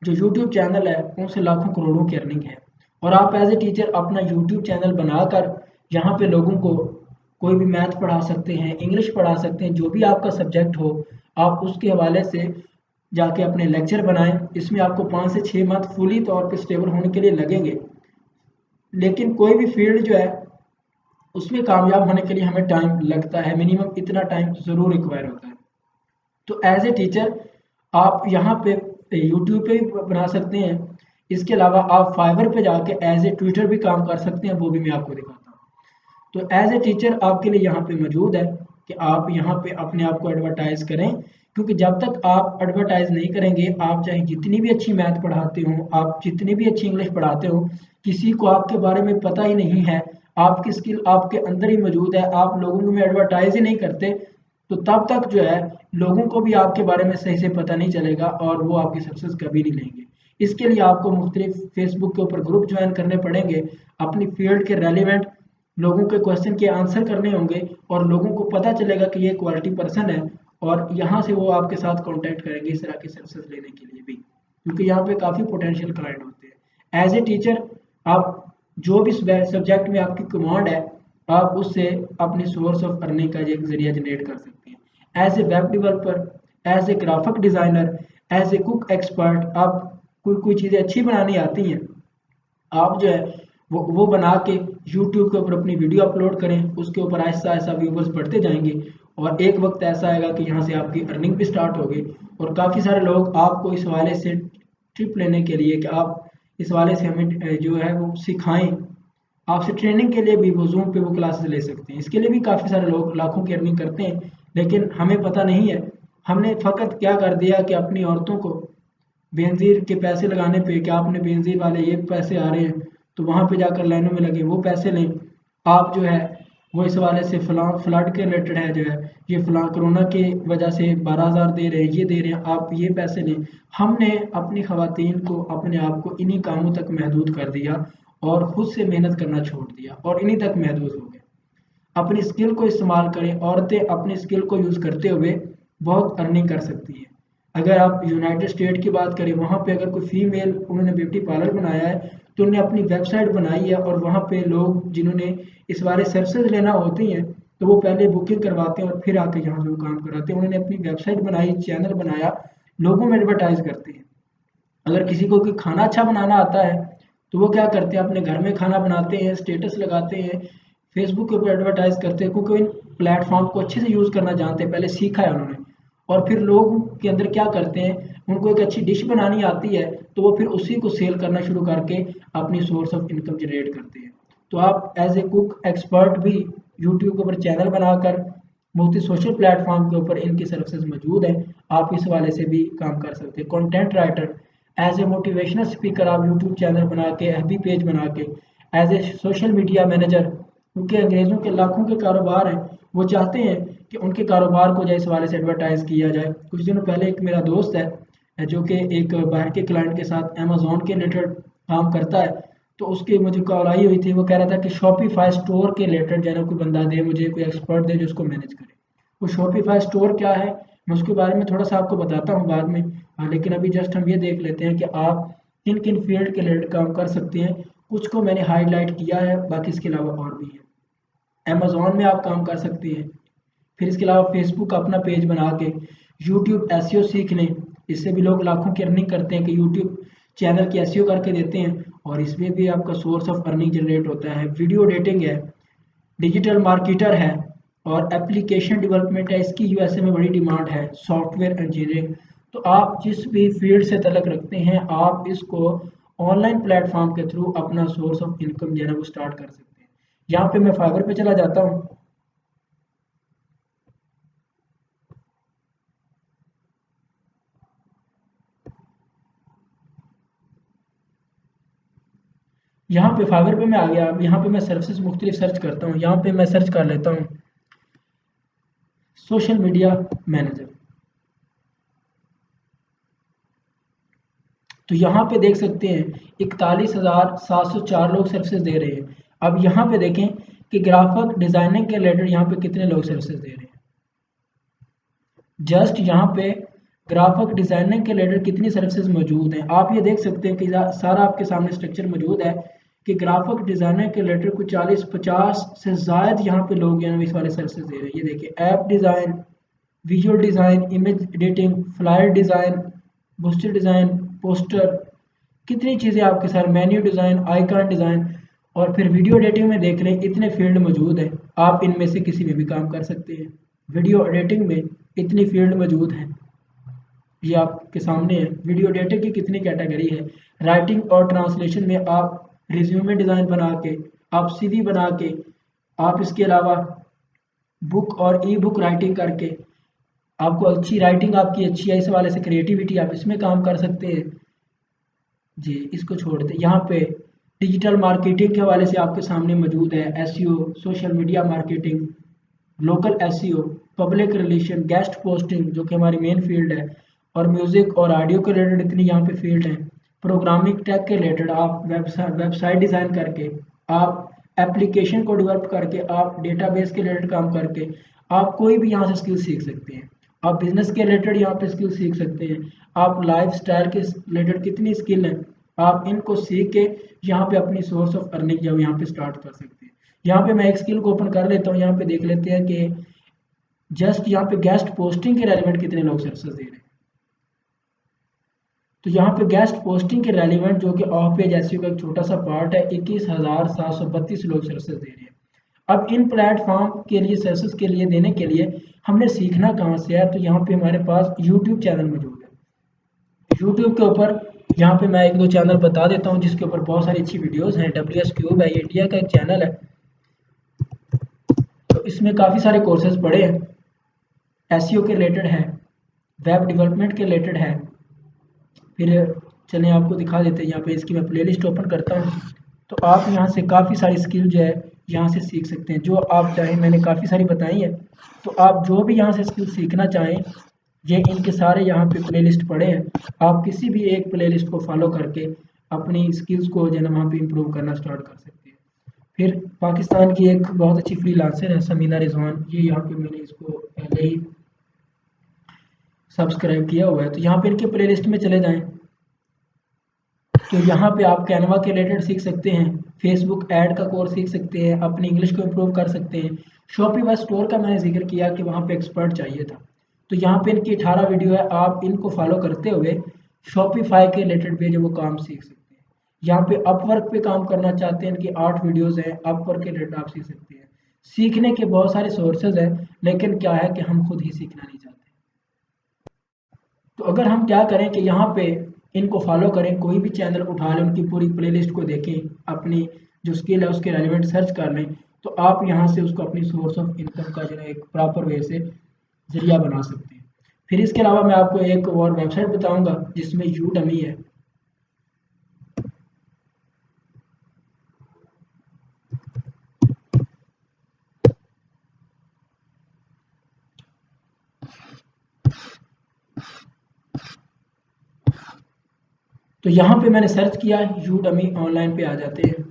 जो यूट्यूब चैनल है उनसे लाखों करोड़ों की अर्निंग है। और आप एज ए टीचर अपना यूट्यूब चैनल बनाकर यहाँ पे लोगों को कोई भी मैथ पढ़ा सकते हैं, इंग्लिश पढ़ा सकते हैं, जो भी आपका सब्जेक्ट हो, आप उसके हवाले से जाके अपने लेक्चर बनाएं। इसमें आपको 5 से 6 मंथ फुली तौर पे स्टेबल होने के लिए लगेंगे। लेकिन कोई भी फील्ड जो है उसमें कामयाब होने के लिए हमें टाइम लगता है, मिनिमम इतना टाइम ज़रूर रिक्वायर होता है। तो एज ए टीचर आप यहाँ पे यूट्यूब पे भी बना सकते हैं। इसके अलावा आप फाइवर पे जाके एज ए ट्विटर भी काम कर सकते हैं, वो भी मैं आपको दिखाता हूँ। तो एज ए टीचर आपके लिए यहाँ पे मौजूद है कि आप यहाँ पे अपने आप को एडवर्टाइज करें, क्योंकि जब तक आप एडवर्टाइज नहीं करेंगे, आप चाहे जितनी भी अच्छी मैथ पढ़ाते हो, आप जितनी भी अच्छी इंग्लिश पढ़ाते हो, किसी को आपके बारे में पता ही नहीं है, आपकी स्किल आपके अंदर ही मौजूद है, आप लोगों में एडवर्टाइज ही नहीं करते, तो तब तक जो है लोगों को भी आपके बारे में सही से पता नहीं चलेगा और वो आपकी सक्सेस कभी नहीं लेंगे। इसके लिए आपको मुख्तलिफ फेसबुक के ऊपर ग्रुप ज्वाइन करने पड़ेंगे, अपनी फील्ड के रेलिवेंट लोगों के क्वेश्चन के आंसर करने होंगे और लोगों को पता चलेगा कि ये क्वालिटी पर्सन है, और यहाँ से वो आपके साथ कांटेक्ट करेंगे इस तरह की सक्सेस लेने के लिए भी, क्योंकि यहाँ पे काफ़ी पोटेंशियल क्लाइंट होते हैं। एज ए टीचर आप जो भी सब्जेक्ट में आपकी कमांड है, आप उससे अपनी सोर्स ऑफ अर्निंग का एक जरिया जनरेट कर सकते हैं। As a web developer, as a graphic designer, as a cook expert, आप कोई चीज़ें अच्छी बनानी आती हैं, आप जो है वो बना के यूट्यूब के ऊपर अपनी वीडियो अपलोड करें, उसके ऊपर आहिस्ता आहिस्ता व्यूवर्स बढ़ते जाएंगे और एक वक्त ऐसा आएगा कि यहाँ से आपकी अर्निंग भी स्टार्ट होगी। और काफ़ी सारे लोग आपको इस हवाले से ट्रिप लेने के लिए कि आप इस हवाले से हमें जो है वो सिखाएं, आपसे ट्रेनिंग के लिए भी वो जूम पे वो क्लासेस ले सकते हैं। इसके लिए भी काफ़ी सारे लोग लाखों की अर्निंग करते हैं, लेकिन हमें पता नहीं है। हमने फ़कत क्या कर दिया कि अपनी औरतों को बेनज़ीर के पैसे लगाने पे कि आपने बेनज़ीर वाले ये पैसे आ रहे हैं तो वहाँ पे जाकर लाइनों में लगे वो पैसे लें। आप जो है वो इस हवाले से फलां फ्लड के रिलेटेड है, जो है ये फलां कोरोना की वजह से 12,000 दे रहे हैं, ये दे रहे हैं, आप ये पैसे लें। हमने अपनी ख़वातीन को, अपने आप को इन्हीं कामों तक महदूद कर दिया और ख़ुद से मेहनत करना छोड़ दिया और इन्हीं तक महदूद हो गए। अपनी स्किल को इस्तेमाल करें, औरतें अपनी स्किल को यूज़ करते हुए बहुत अर्निंग कर सकती हैं। अगर आप यूनाइटेड स्टेट की बात करें, वहाँ पे अगर कोई फीमेल उन्होंने ब्यूटी पार्लर बनाया है तो उन्होंने अपनी वेबसाइट बनाई है और वहाँ पे लोग जिन्होंने इस बारे सर्विसेज लेना होती हैं तो वो पहले बुकिंग करवाते हैं और फिर आके यहाँ से वो काम कराते हैं। उन्होंने अपनी वेबसाइट बनाई, चैनल बनाया, लोगों में एडवर्टाइज करते हैं। अगर किसी को कोई खाना अच्छा बनाना आता है तो वो क्या करते हैं, अपने घर में खाना बनाते हैं, स्टेटस लगाते हैं, फेसबुक के ऊपर एडवर्टाइज करते हैं, क्योंकि इन प्लेटफॉर्म को अच्छे से यूज़ करना जानते हैं, पहले सीखा है उन्होंने। और फिर लोग के अंदर क्या करते हैं, उनको एक अच्छी डिश बनानी आती है तो वो फिर उसी को सेल करना शुरू करके अपनी सोर्स ऑफ इनकम जनरेट करते हैं। तो आप एज ए कुक एक्सपर्ट भी यूट्यूब के ऊपर चैनल बनाकर मुख्तलिफ सोशल प्लेटफॉर्म के ऊपर इनकी सर्विसेज मौजूद हैं, आप इस वाले से भी काम कर सकते हैं। Content writer, as a motivational speaker, आप यूट्यूब चैनल बना के, एफबी पेज बना के, as a social media manager, क्योंकि अंग्रेज़ों के लाखों के कारोबार हैं, वो चाहते हैं कि उनके कारोबार को जो इस हवाले से एडवर्टाइज़ किया जाए। कुछ दिनों पहले एक मेरा दोस्त है जो कि एक बाहर के क्लाइंट के साथ अमेज़न के रिलेटेड काम करता है, तो उसकी मुझे कॉल आई हुई थी, वो कह रहा था कि शॉपिफाई स्टोर के रिलेटेड जो है ना कोई बंदा दे मुझे, कोई एक्सपर्ट दे जो उसको मैनेज करे। वो शॉपिफाई स्टोर क्या है मैं उसके बारे में थोड़ा सा आपको बताता हूँ बाद में। हाँ, लेकिन अभी जस्ट हम ये देख लेते हैं कि आप किन किन फील्ड के रिलेटेड काम कर सकते हैं। कुछ को मैंने हाईलाइट किया है, बाकी इसके अलावा और भी है। अमेज़न में आप काम कर सकते हैं। फिर इसके अलावा फेसबुक का अपना पेज बना के यूट्यूब एसईओ सीख लें, इससे भी लोग लाखों की अर्निंग करते हैं कि यूट्यूब चैनल की एसईओ करके देते हैं और इसमें भी आपका सोर्स ऑफ अर्निंग जनरेट होता है। वीडियो एडिटिंग है, डिजिटल मार्केटर है और एप्लीकेशन डेवलपमेंट है, इसकी यूएसए में बड़ी डिमांड है। सॉफ्टवेयर इंजीनियरिंग, तो आप जिस भी फील्ड से तलक रखते हैं आप इसको ऑनलाइन प्लेटफॉर्म के थ्रू अपना सोर्स ऑफ इनकम जो है वो स्टार्ट कर सकते हैं। यहाँ पे मैं फाइवर पे चला जाता हूँ। यहाँ पे फाइवर पे मैं आ गया। अब यहाँ पे मैं सर्विसेज मुख्तलिफ सर्च करता हूँ। यहाँ पे मैं सर्च कर लेता हूँ सोशल मीडिया मैनेजर। तो यहाँ पे देख सकते हैं 41,704 लोग सर्विसेज दे रहे हैं। अब यहाँ पे देखें कि ग्राफिक डिजाइनिंग के रिलेटेड यहाँ पे कितने लोग सर्विसेज दे रहे हैं। जस्ट यहाँ पे ग्राफिक डिजाइनिंग के रिलेटेड कितनी सर्विसेज मौजूद हैं, आप ये देख सकते हैं कि सारा आपके सामने स्ट्रक्चर मौजूद है कि ग्राफिक डिजाइनिंग के रिलेटेड कुछ 40-50 से ज़ायद यहाँ पे लोग हैं इस वाले सर्विसेज दे रहे हैं। ये देखिए, app design, visual design, image editing, flyer design, booster design, poster, कितनी चीज़ें आपके साथ, मेन्यू डिज़ाइन, आइकन डिज़ाइन, और फिर वीडियो एडिटिंग में देख लें इतने फील्ड मौजूद हैं। आप इनमें से किसी में भी काम कर सकते हैं। वीडियो एडिटिंग में इतनी फील्ड मौजूद हैं, ये आपके सामने है। वीडियो एडिटिंग की कितनी कैटेगरी है। राइटिंग और ट्रांसलेशन में आप रिज्यूमे डिज़ाइन बना के, आप सीवी बना के, आप इसके अलावा बुक और ई बुक राइटिंग करके, आपको अच्छी राइटिंग आपकी अच्छी है, इस वाले से क्रिएटिविटी आप इसमें काम कर सकते हैं। जी, इसको छोड़ दें। यहाँ पे डिजिटल मार्केटिंग के हवाले से आपके सामने मौजूद है SEO, social media marketing, local SEO, public relation, guest posting जो कि हमारी मेन फील्ड है, और म्यूजिक और ऑडियो के रिलेटेड इतनी यहाँ पे फील्ड है। प्रोग्रामिंग टेक के रिलेटेड आप वेबसाइट डिज़ाइन करके, आप एप्लीकेशन को डेवलप करके, आप डेटाबेस के रिलेटेड काम करके आप कोई भी यहाँ से स्किल सीख सकते हैं। आप बिजनेस के रिलेटेड यहाँ पे स्किल सीख सकते हैं। आप लाइफ स्टाइल के रिलेटेड कितनी स्किल हैं, आप इनको सीख के यहाँ पे अपनी सोर्स ऑफ अर्निंग जो यहाँ पे स्टार्ट कर सकते हैं। यहाँ पे मैं एक स्किल को ओपन कर लेता हूँ। यहाँ पे देख लेते हैं कि जस्ट यहाँ पे गेस्ट पोस्टिंग के रेलिवेंट कितने लोग सर्विसेज दे रहे हैं। तो यहाँ पे गेस्ट पोस्टिंग के रेलिवेंट जो कि ऑफ पेज एसईओ का एक छोटा सा पार्ट है, 21,732 लोग सर्विसेज दे रहे हैं। अब इन प्लेटफॉर्म के लिए सर्विसेज के लिए देने के लिए हमने सीखना कहाँ से है, तो यहाँ पे हमारे पास यूट्यूब चैनल मौजूद है। यूट्यूब के ऊपर यहाँ पे मैं एक दो चैनल बता देता हूँ जिसके ऊपर बहुत सारी अच्छी वीडियोस हैं। WS क्यूब है, ये इंडिया का एक चैनल है। तो इसमें काफ़ी सारे कोर्सेज पढ़े हैं, एसईओ के रिलेटेड है, वेब डेवलपमेंट के रिलेटेड है। फिर चलें आपको दिखा देते हैं। यहाँ पे इसकी मैं प्लेलिस्ट ओपन करता हूँ, तो आप यहाँ से काफ़ी सारी स्किल जो है यहाँ से सीख सकते हैं, जो आप चाहें। मैंने काफ़ी सारी बताई है, तो आप जो भी यहाँ से स्किल सीखना चाहें, ये इनके सारे यहाँ पे प्लेलिस्ट पड़े हैं। आप किसी भी एक प्लेलिस्ट को फॉलो करके अपनी स्किल्स को जो है ना वहाँ पे इम्प्रूव करना स्टार्ट कर सकते हैं। फिर पाकिस्तान की एक बहुत अच्छी फ्रीलांसर है समीना रिजवान, ये यहाँ पे मैंने इसको पहले ही सब्सक्राइब किया हुआ है। तो यहाँ पे इनके प्लेलिस्ट में चले जाएं, तो यहाँ पे आप कैनवा के रिलेटेड सीख सकते हैं, फेसबुक ऐड का कोर्स सीख सकते हैं, अपनी इंग्लिश को इम्प्रूव कर सकते हैं। शॉपिफाई स्टोर का मैंने जिक्र किया कि वहाँ पे एक्सपर्ट चाहिए था, तो यहाँ पे इनकी 18 वीडियो है, आप इनको फॉलो करते हुए शॉपिफाई के रिलेटेड भी जो वो काम सीख सकते हैं। यहाँ पे अपवर्क पे काम करना चाहते हैं, इनकी 8 वीडियोज़ हैं, अपवर्क के रिलेटेड आप सीख सकते हैं। सीखने के बहुत सारे सोर्सेज हैं, लेकिन क्या है कि हम खुद ही सीखना नहीं चाहते। तो अगर हम क्या करें कि यहाँ पे इनको फॉलो करें, कोई भी चैनल उठा लें, उनकी पूरी प्लेलिस्ट को देखें, अपनी जो स्किल है उसके रेलिवेंट सर्च कर लें, तो आप यहाँ से उसको अपनी सोर्स ऑफ इनकम का जो है एक प्रॉपर वे से जरिया बना सकते हैं। फिर इसके अलावा मैं आपको एक और वेबसाइट बताऊंगा जिसमें यूडमी है। तो यहाँ पे मैंने सर्च किया, यूडमी ऑनलाइन पे आ जाते हैं।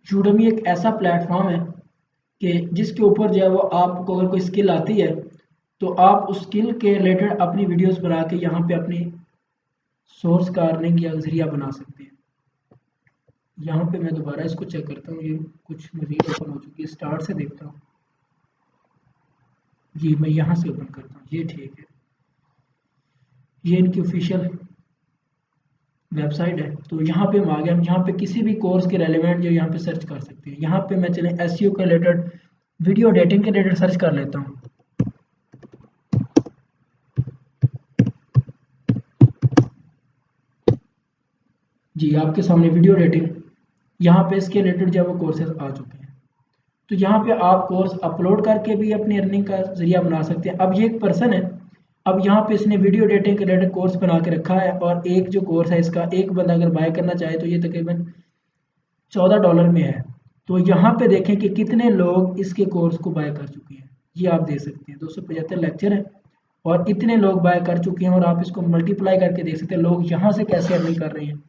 यूडमी एक ऐसा प्लेटफॉर्म है कि जिसके ऊपर जो है वो आपको अगर कोई स्किल आती है, तो आप उस स्किल के रिलेटेड अपनी वीडियोस बना के यहाँ पे अपनी सोर्स का अर्निंग का जरिया बना सकते हैं। यहाँ पे मैं दोबारा इसको चेक करता हूँ, ये कुछ मजीद ओपन हो चुकी है, स्टार्ट से देखता हूँ। जी, मैं यहाँ से ओपन करता हूँ, ये ठीक है। ये इनकी ऑफिशियल वेबसाइट है। तो यहाँ पे हम आ गए, हम यहाँ पे किसी भी कोर्स के रेलेवेंट जो यहाँ पे सर्च कर सकते हैं। यहाँ पे मैं चले एसईओ के रिलेटेड, वीडियो एडिटिंग के रिलेटेड सर्च कर लेता हूँ। जी आपके सामने वीडियो एडिटिंग, यहाँ पे इसके रिलेटेड जो है वो कोर्सेज आ चुके हैं। तो यहाँ पे आप कोर्स अपलोड करके भी अपनी अर्निंग का जरिया बना सकते हैं। अब ये एक पर्सन है, अब यहाँ पे इसने वीडियो एडिटिंग के रिलेटेड कोर्स बना के रखा है, और एक जो कोर्स है इसका एक बंदा अगर बाय करना चाहे तो ये तकरीबन $14 में है। तो यहाँ पे देखें कि कितने लोग इसके कोर्स को बाय कर चुके हैं। ये आप देख सकते हैं 275 लेक्चर है और इतने लोग बाय कर चुके हैं, और आप इसको मल्टीप्लाई करके देख सकते हैं लोग यहाँ से कैसे अर्निंग कर रहे हैं।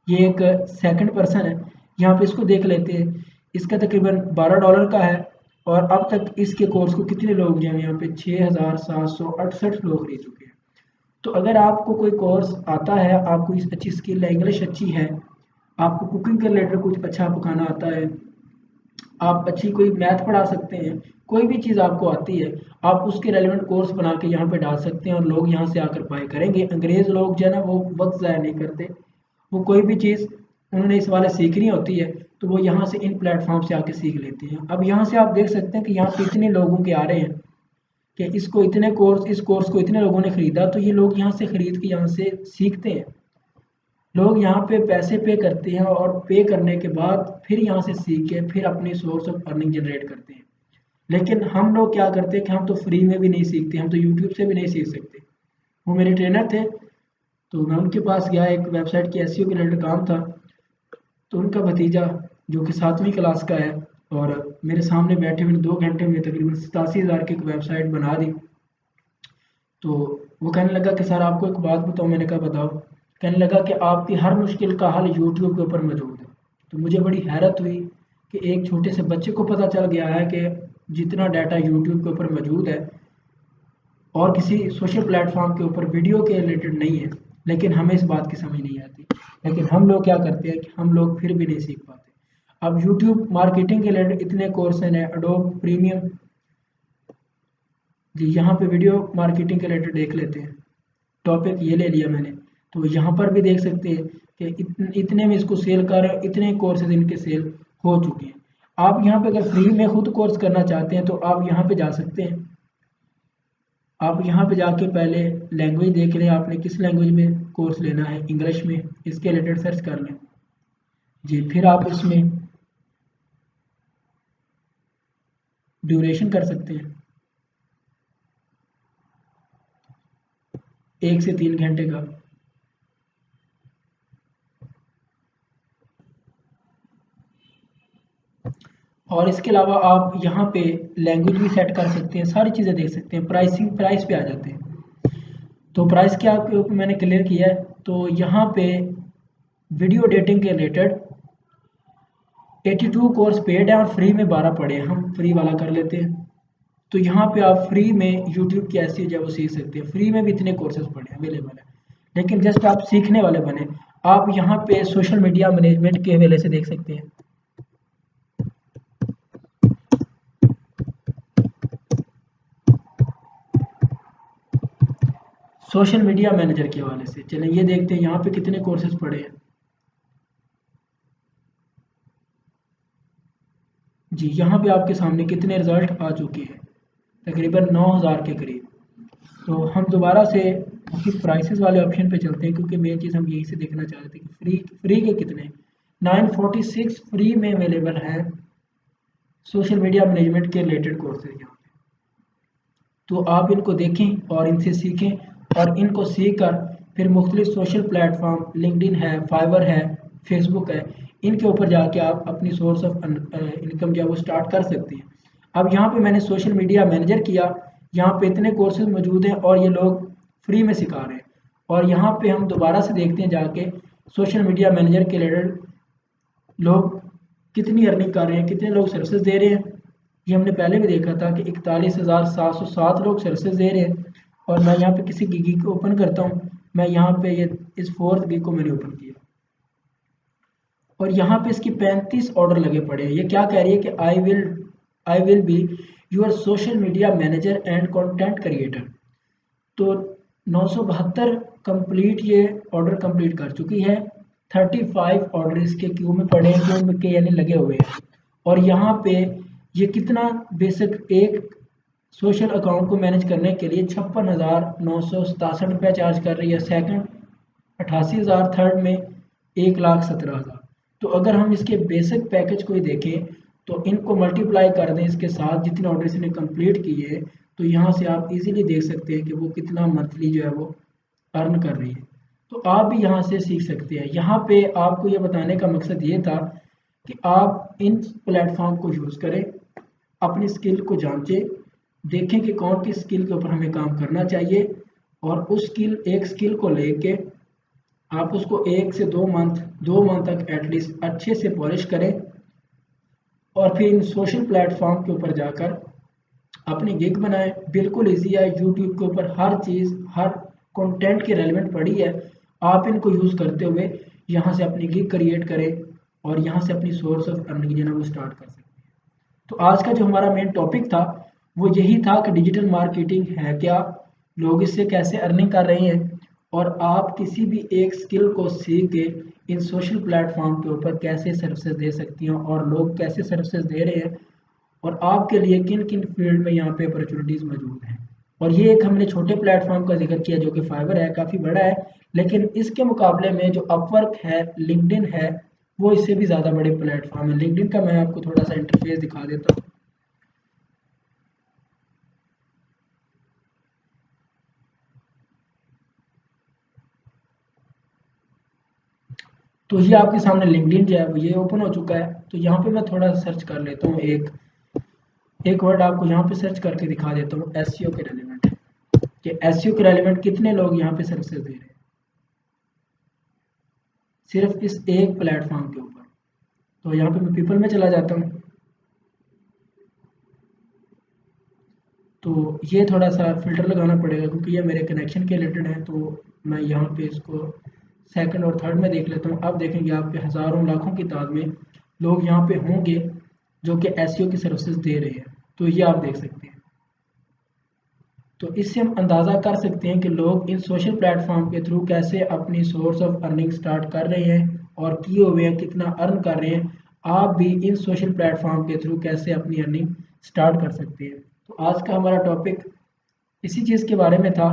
ये एक सेकंड पर्सन है, यहाँ पे इसको देख लेते हैं। इसका तकरीबन $12 का है, और अब तक इसके कोर्स को कितने लोग जो हैं यहाँ पे 6768 लोग खरीद चुके हैं। तो अगर आपको कोई कोर्स आता है, आपको इस अच्छी स्किल है, इंग्लिश अच्छी है, आपको कुकिंग के रिलेटेड कुछ अच्छा पकाना आता है, आप अच्छी कोई मैथ पढ़ा सकते हैं, कोई भी चीज़ आपको आती है, आप उसके रेलिवेंट कोर्स बना के यहाँ पे डाल सकते हैं और लोग यहाँ से आकर बाय करेंगे। अंग्रेज़ लोग जो है ना वो वक्त ज़ाया नहीं करते, वो कोई भी चीज़ उन्होंने इस वाले सीखनी होती है तो वो यहाँ से इन प्लेटफॉर्म से आके सीख लेते हैं। अब यहाँ से आप देख सकते हैं कि यहाँ पे इतने लोगों के आ रहे हैं कि इसको इतने कोर्स, इस कोर्स को इतने लोगों ने खरीदा, तो ये लोग यहाँ से खरीद के यहाँ से सीखते हैं। लोग यहाँ पे पैसे पे करते हैं और पे करने के बाद फिर यहाँ से सीख के फिर अपनी सोर्स ऑफ अर्निंग जनरेट करते हैं। लेकिन हम लोग क्या करते हैं कि हम तो फ्री में भी नहीं सीखते, हम तो यूट्यूब से भी नहीं सीख सकते। वो मेरे ट्रेनर थे, तो मैं उनके पास गया, एक वेबसाइट की एसईओ के रिलेटेड काम था। तो उनका भतीजा जो कि 7वीं क्लास का है, और मेरे सामने बैठे हुए 2 घंटे में तकरीबन 87,000 की एक वेबसाइट बना दी। तो वो कहने लगा कि सर आपको एक बात बताऊँ। मैंने कहा बताओ। कहने लगा कि आपकी हर मुश्किल का हल यूट्यूब के ऊपर मौजूद है। तो मुझे बड़ी हैरत हुई कि एक छोटे से बच्चे को पता चल गया है कि जितना डाटा यूट्यूब के ऊपर मौजूद है और किसी सोशल प्लेटफॉर्म के ऊपर वीडियो के रिलेटेड नहीं है। लेकिन हमें इस बात की समझ नहीं आती, लेकिन हम लोग क्या करते हैं कि हम लोग फिर भी नहीं सीख पाते। अब यूट्यूब मार्केटिंग के रिलेटेड इतने कोर्सेज हैं, एडोब प्रीमियम। जी यहाँ पे वीडियो मार्केटिंग के रिलेटेड देख लेते हैं, टॉपिक ये ले लिया मैंने। तो यहाँ पर भी देख सकते हैं कि इतने में इसको सेल कर, इतने कोर्सेज इनके सेल हो चुके हैं। आप यहाँ पे अगर फ्री में खुद कोर्स करना चाहते हैं तो आप यहाँ पे जा सकते हैं। आप यहाँ पे जाके पहले लैंग्वेज देख लें, आपने किस लैंग्वेज में कोर्स लेना है, इंग्लिश में, इसके रिलेटेड सर्च कर लें। जी फिर आप इसमें ड्यूरेशन कर सकते हैं 1 से 3 घंटे का। और इसके अलावा आप यहाँ पे लैंग्वेज भी सेट कर सकते हैं, सारी चीज़ें देख सकते हैं। प्राइस पे आ जाते हैं। तो प्राइस क्या आपके ऊपर मैंने क्लियर किया है। तो यहाँ पे वीडियो एडिटिंग के रिलेटेड 82 कोर्स पेड है और फ्री में 12 पड़े हैं। हम फ्री वाला कर लेते हैं। तो यहाँ पे आप फ्री में यूट्यूब की ऐसी जो है वो सीख सकते हैं। फ्री में भी इतने कोर्सेज पड़े हैं, अवेलेबल है। लेकिन जस्ट आप सीखने वाले बने। आप यहाँ पे सोशल मीडिया मैनेजमेंट के हवाले से देख सकते हैं। सोशल मीडिया मैनेजर के हवाले से चलें ये देखते हैं यहाँ पे कितने कोर्सेज पड़े हैं। जी यहाँ पे आपके सामने कितने रिजल्ट आ चुके हैं, तकरीबन 9,000 के करीब। तो हम दोबारा से उसकी प्राइसेस वाले ऑप्शन पे चलते हैं, क्योंकि मेन चीज़ हम यहीं से देखना चाह रहे थे कि फ्री के कितने। 946 फ्री में अवेलेबल है सोशल मीडिया मैनेजमेंट के रिलेटेड कोर्सेज यहाँ पे। तो आप इनको देखें और इनसे सीखें, और इनको सीख कर फिर मुख्तलिफ सोशल प्लेटफॉर्म, लिंक्डइन है, फाइवर है, फेसबुक है, इनके ऊपर जाके आप अपनी सोर्स ऑफ इनकम जो है वो स्टार्ट कर सकते हैं। अब यहाँ पे मैंने सोशल मीडिया मैनेजर किया, यहाँ पे इतने कोर्सेज मौजूद हैं और ये लोग फ्री में सिखा रहे हैं। और यहाँ पे हम दोबारा से देखते हैं जाके सोशल मीडिया मैनेजर के रिलेटेड लोग कितनी अर्निंग कर रहे हैं, कितने लोग सर्विसेज दे रहे हैं। ये हमने पहले भी देखा था कि 41,707 लोग सर्विसेज दे रहे हैं। और मैं यहाँ पे किसी गिग को ओपन करता हूँ, मैं यहाँ पे ये इस 4th गिग को मैंने ओपन किया और यहाँ पे इसकी 35 ऑर्डर लगे पड़े हैं। ये क्या कह रही है कि I will be your social media manager and content creator. तो 972 कंप्लीट ये ऑर्डर कंप्लीट कर चुकी है। 35 ऑर्डर इसके क्यू में पड़े हैं, क्यू में के यानी लगे हुए हैं। और यहाँ पे ये कितना बेसिक एक सोशल अकाउंट को मैनेज करने के लिए 56,967 रुपया चार्ज कर रही है, सेकंड 88,000, थर्ड में 1,17,000। तो अगर हम इसके बेसिक पैकेज को ही देखें तो इनको मल्टीप्लाई कर दें इसके साथ जितने ऑर्डर इसने कंप्लीट किए, तो यहाँ से आप इजीली देख सकते हैं कि वो कितना मंथली जो है वो अर्न कर रही है। तो आप भी यहाँ से सीख सकते हैं। यहाँ पे आपको ये बताने का मकसद ये था कि आप इन प्लेटफॉर्म को यूज़ करें, अपनी स्किल को जांचें, देखें कि कौन किस स्किल के ऊपर हमें काम करना चाहिए, और उस एक स्किल को लेके आप उसको 1 से 2 मंथ तक एटलीस्ट अच्छे से पॉलिश करें, और फिर इन सोशल प्लेटफॉर्म के ऊपर जाकर अपनी गिग बनाएं। बिल्कुल इजी है, यूट्यूब के ऊपर हर चीज़ हर कंटेंट की रेलेवेंट पड़ी है। आप इनको यूज़ करते हुए यहाँ से अपनी गिग क्रिएट करें और यहाँ से अपनी सोर्स ऑफ अर्निंग जो है वो स्टार्ट कर सकते हैं। तो आज का जो हमारा मेन टॉपिक था वो यही था कि डिजिटल मार्केटिंग है क्या, लोग इससे कैसे अर्निंग कर रहे हैं, और आप किसी भी एक स्किल को सीख के इन सोशल प्लेटफॉर्म के ऊपर कैसे सर्विसेज दे सकती हैं और लोग कैसे सर्विसेज दे रहे हैं, और आपके लिए किन किन फील्ड में यहाँ पे अपॉर्चुनिटीज़ मौजूद हैं। और ये एक हमने छोटे प्लेटफॉर्म का जिक्र किया जो कि फाइवर है, काफ़ी बड़ा है, लेकिन इसके मुकाबले में जो अपवर्क है, लिंक्डइन है, वो इससे भी ज़्यादा बड़े प्लेटफॉर्म है। लिंक्डइन का मैं आपको थोड़ा सा इंटरफेस दिखा देता हूँ। तो ये आपके सामने लिंक्डइन जो है वो ये ओपन हो चुका है। तो यहाँ पे मैं थोड़ा सर्च कर लेता हूँ, एक एक वर्ड आपको यहाँ पे सर्च करके दिखा देता हूँ, एसईओ के रेलेवेंट, कि एसईओ के रेलेवेंट कितने लोग यहाँ पे सर्विसेज दे रहे हैं सिर्फ इस एक प्लेटफॉर्म के ऊपर। तो यहाँ पे मैं पीपल में चला जाता हूँ। तो ये थोड़ा सा फ़िल्टर लगाना पड़ेगा क्योंकि ये मेरे कनेक्शन के रिलेटेड है। तो मैं यहाँ पे इसको सेकंड और थर्ड में देख लेता हूँ। अब देखेंगे आपके हज़ारों लाखों की तादाद में लोग यहाँ पे होंगे जो कि एसईओ की सर्विसेज दे रहे हैं। तो ये आप देख सकते हैं। तो इससे हम अंदाज़ा कर सकते हैं कि लोग इन सोशल प्लेटफॉर्म के थ्रू कैसे अपनी सोर्स ऑफ अर्निंग स्टार्ट कर रहे हैं और किए हुए हैं, कितना अर्न कर रहे हैं। आप भी इन सोशल प्लेटफॉर्म के थ्रू कैसे अपनी अर्निंग स्टार्ट कर सकते हैं। तो आज का हमारा टॉपिक इसी चीज़ के बारे में था।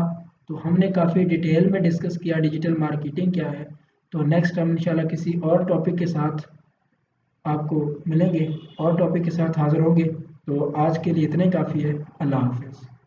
तो हमने काफ़ी डिटेल में डिस्कस किया डिजिटल मार्केटिंग क्या है। तो नेक्स्ट हम इंशाल्लाह किसी और टॉपिक के साथ आपको मिलेंगे और टॉपिक के साथ हाज़िर होंगे। तो आज के लिए इतना ही काफ़ी है। अल्लाह हाफ़िज़।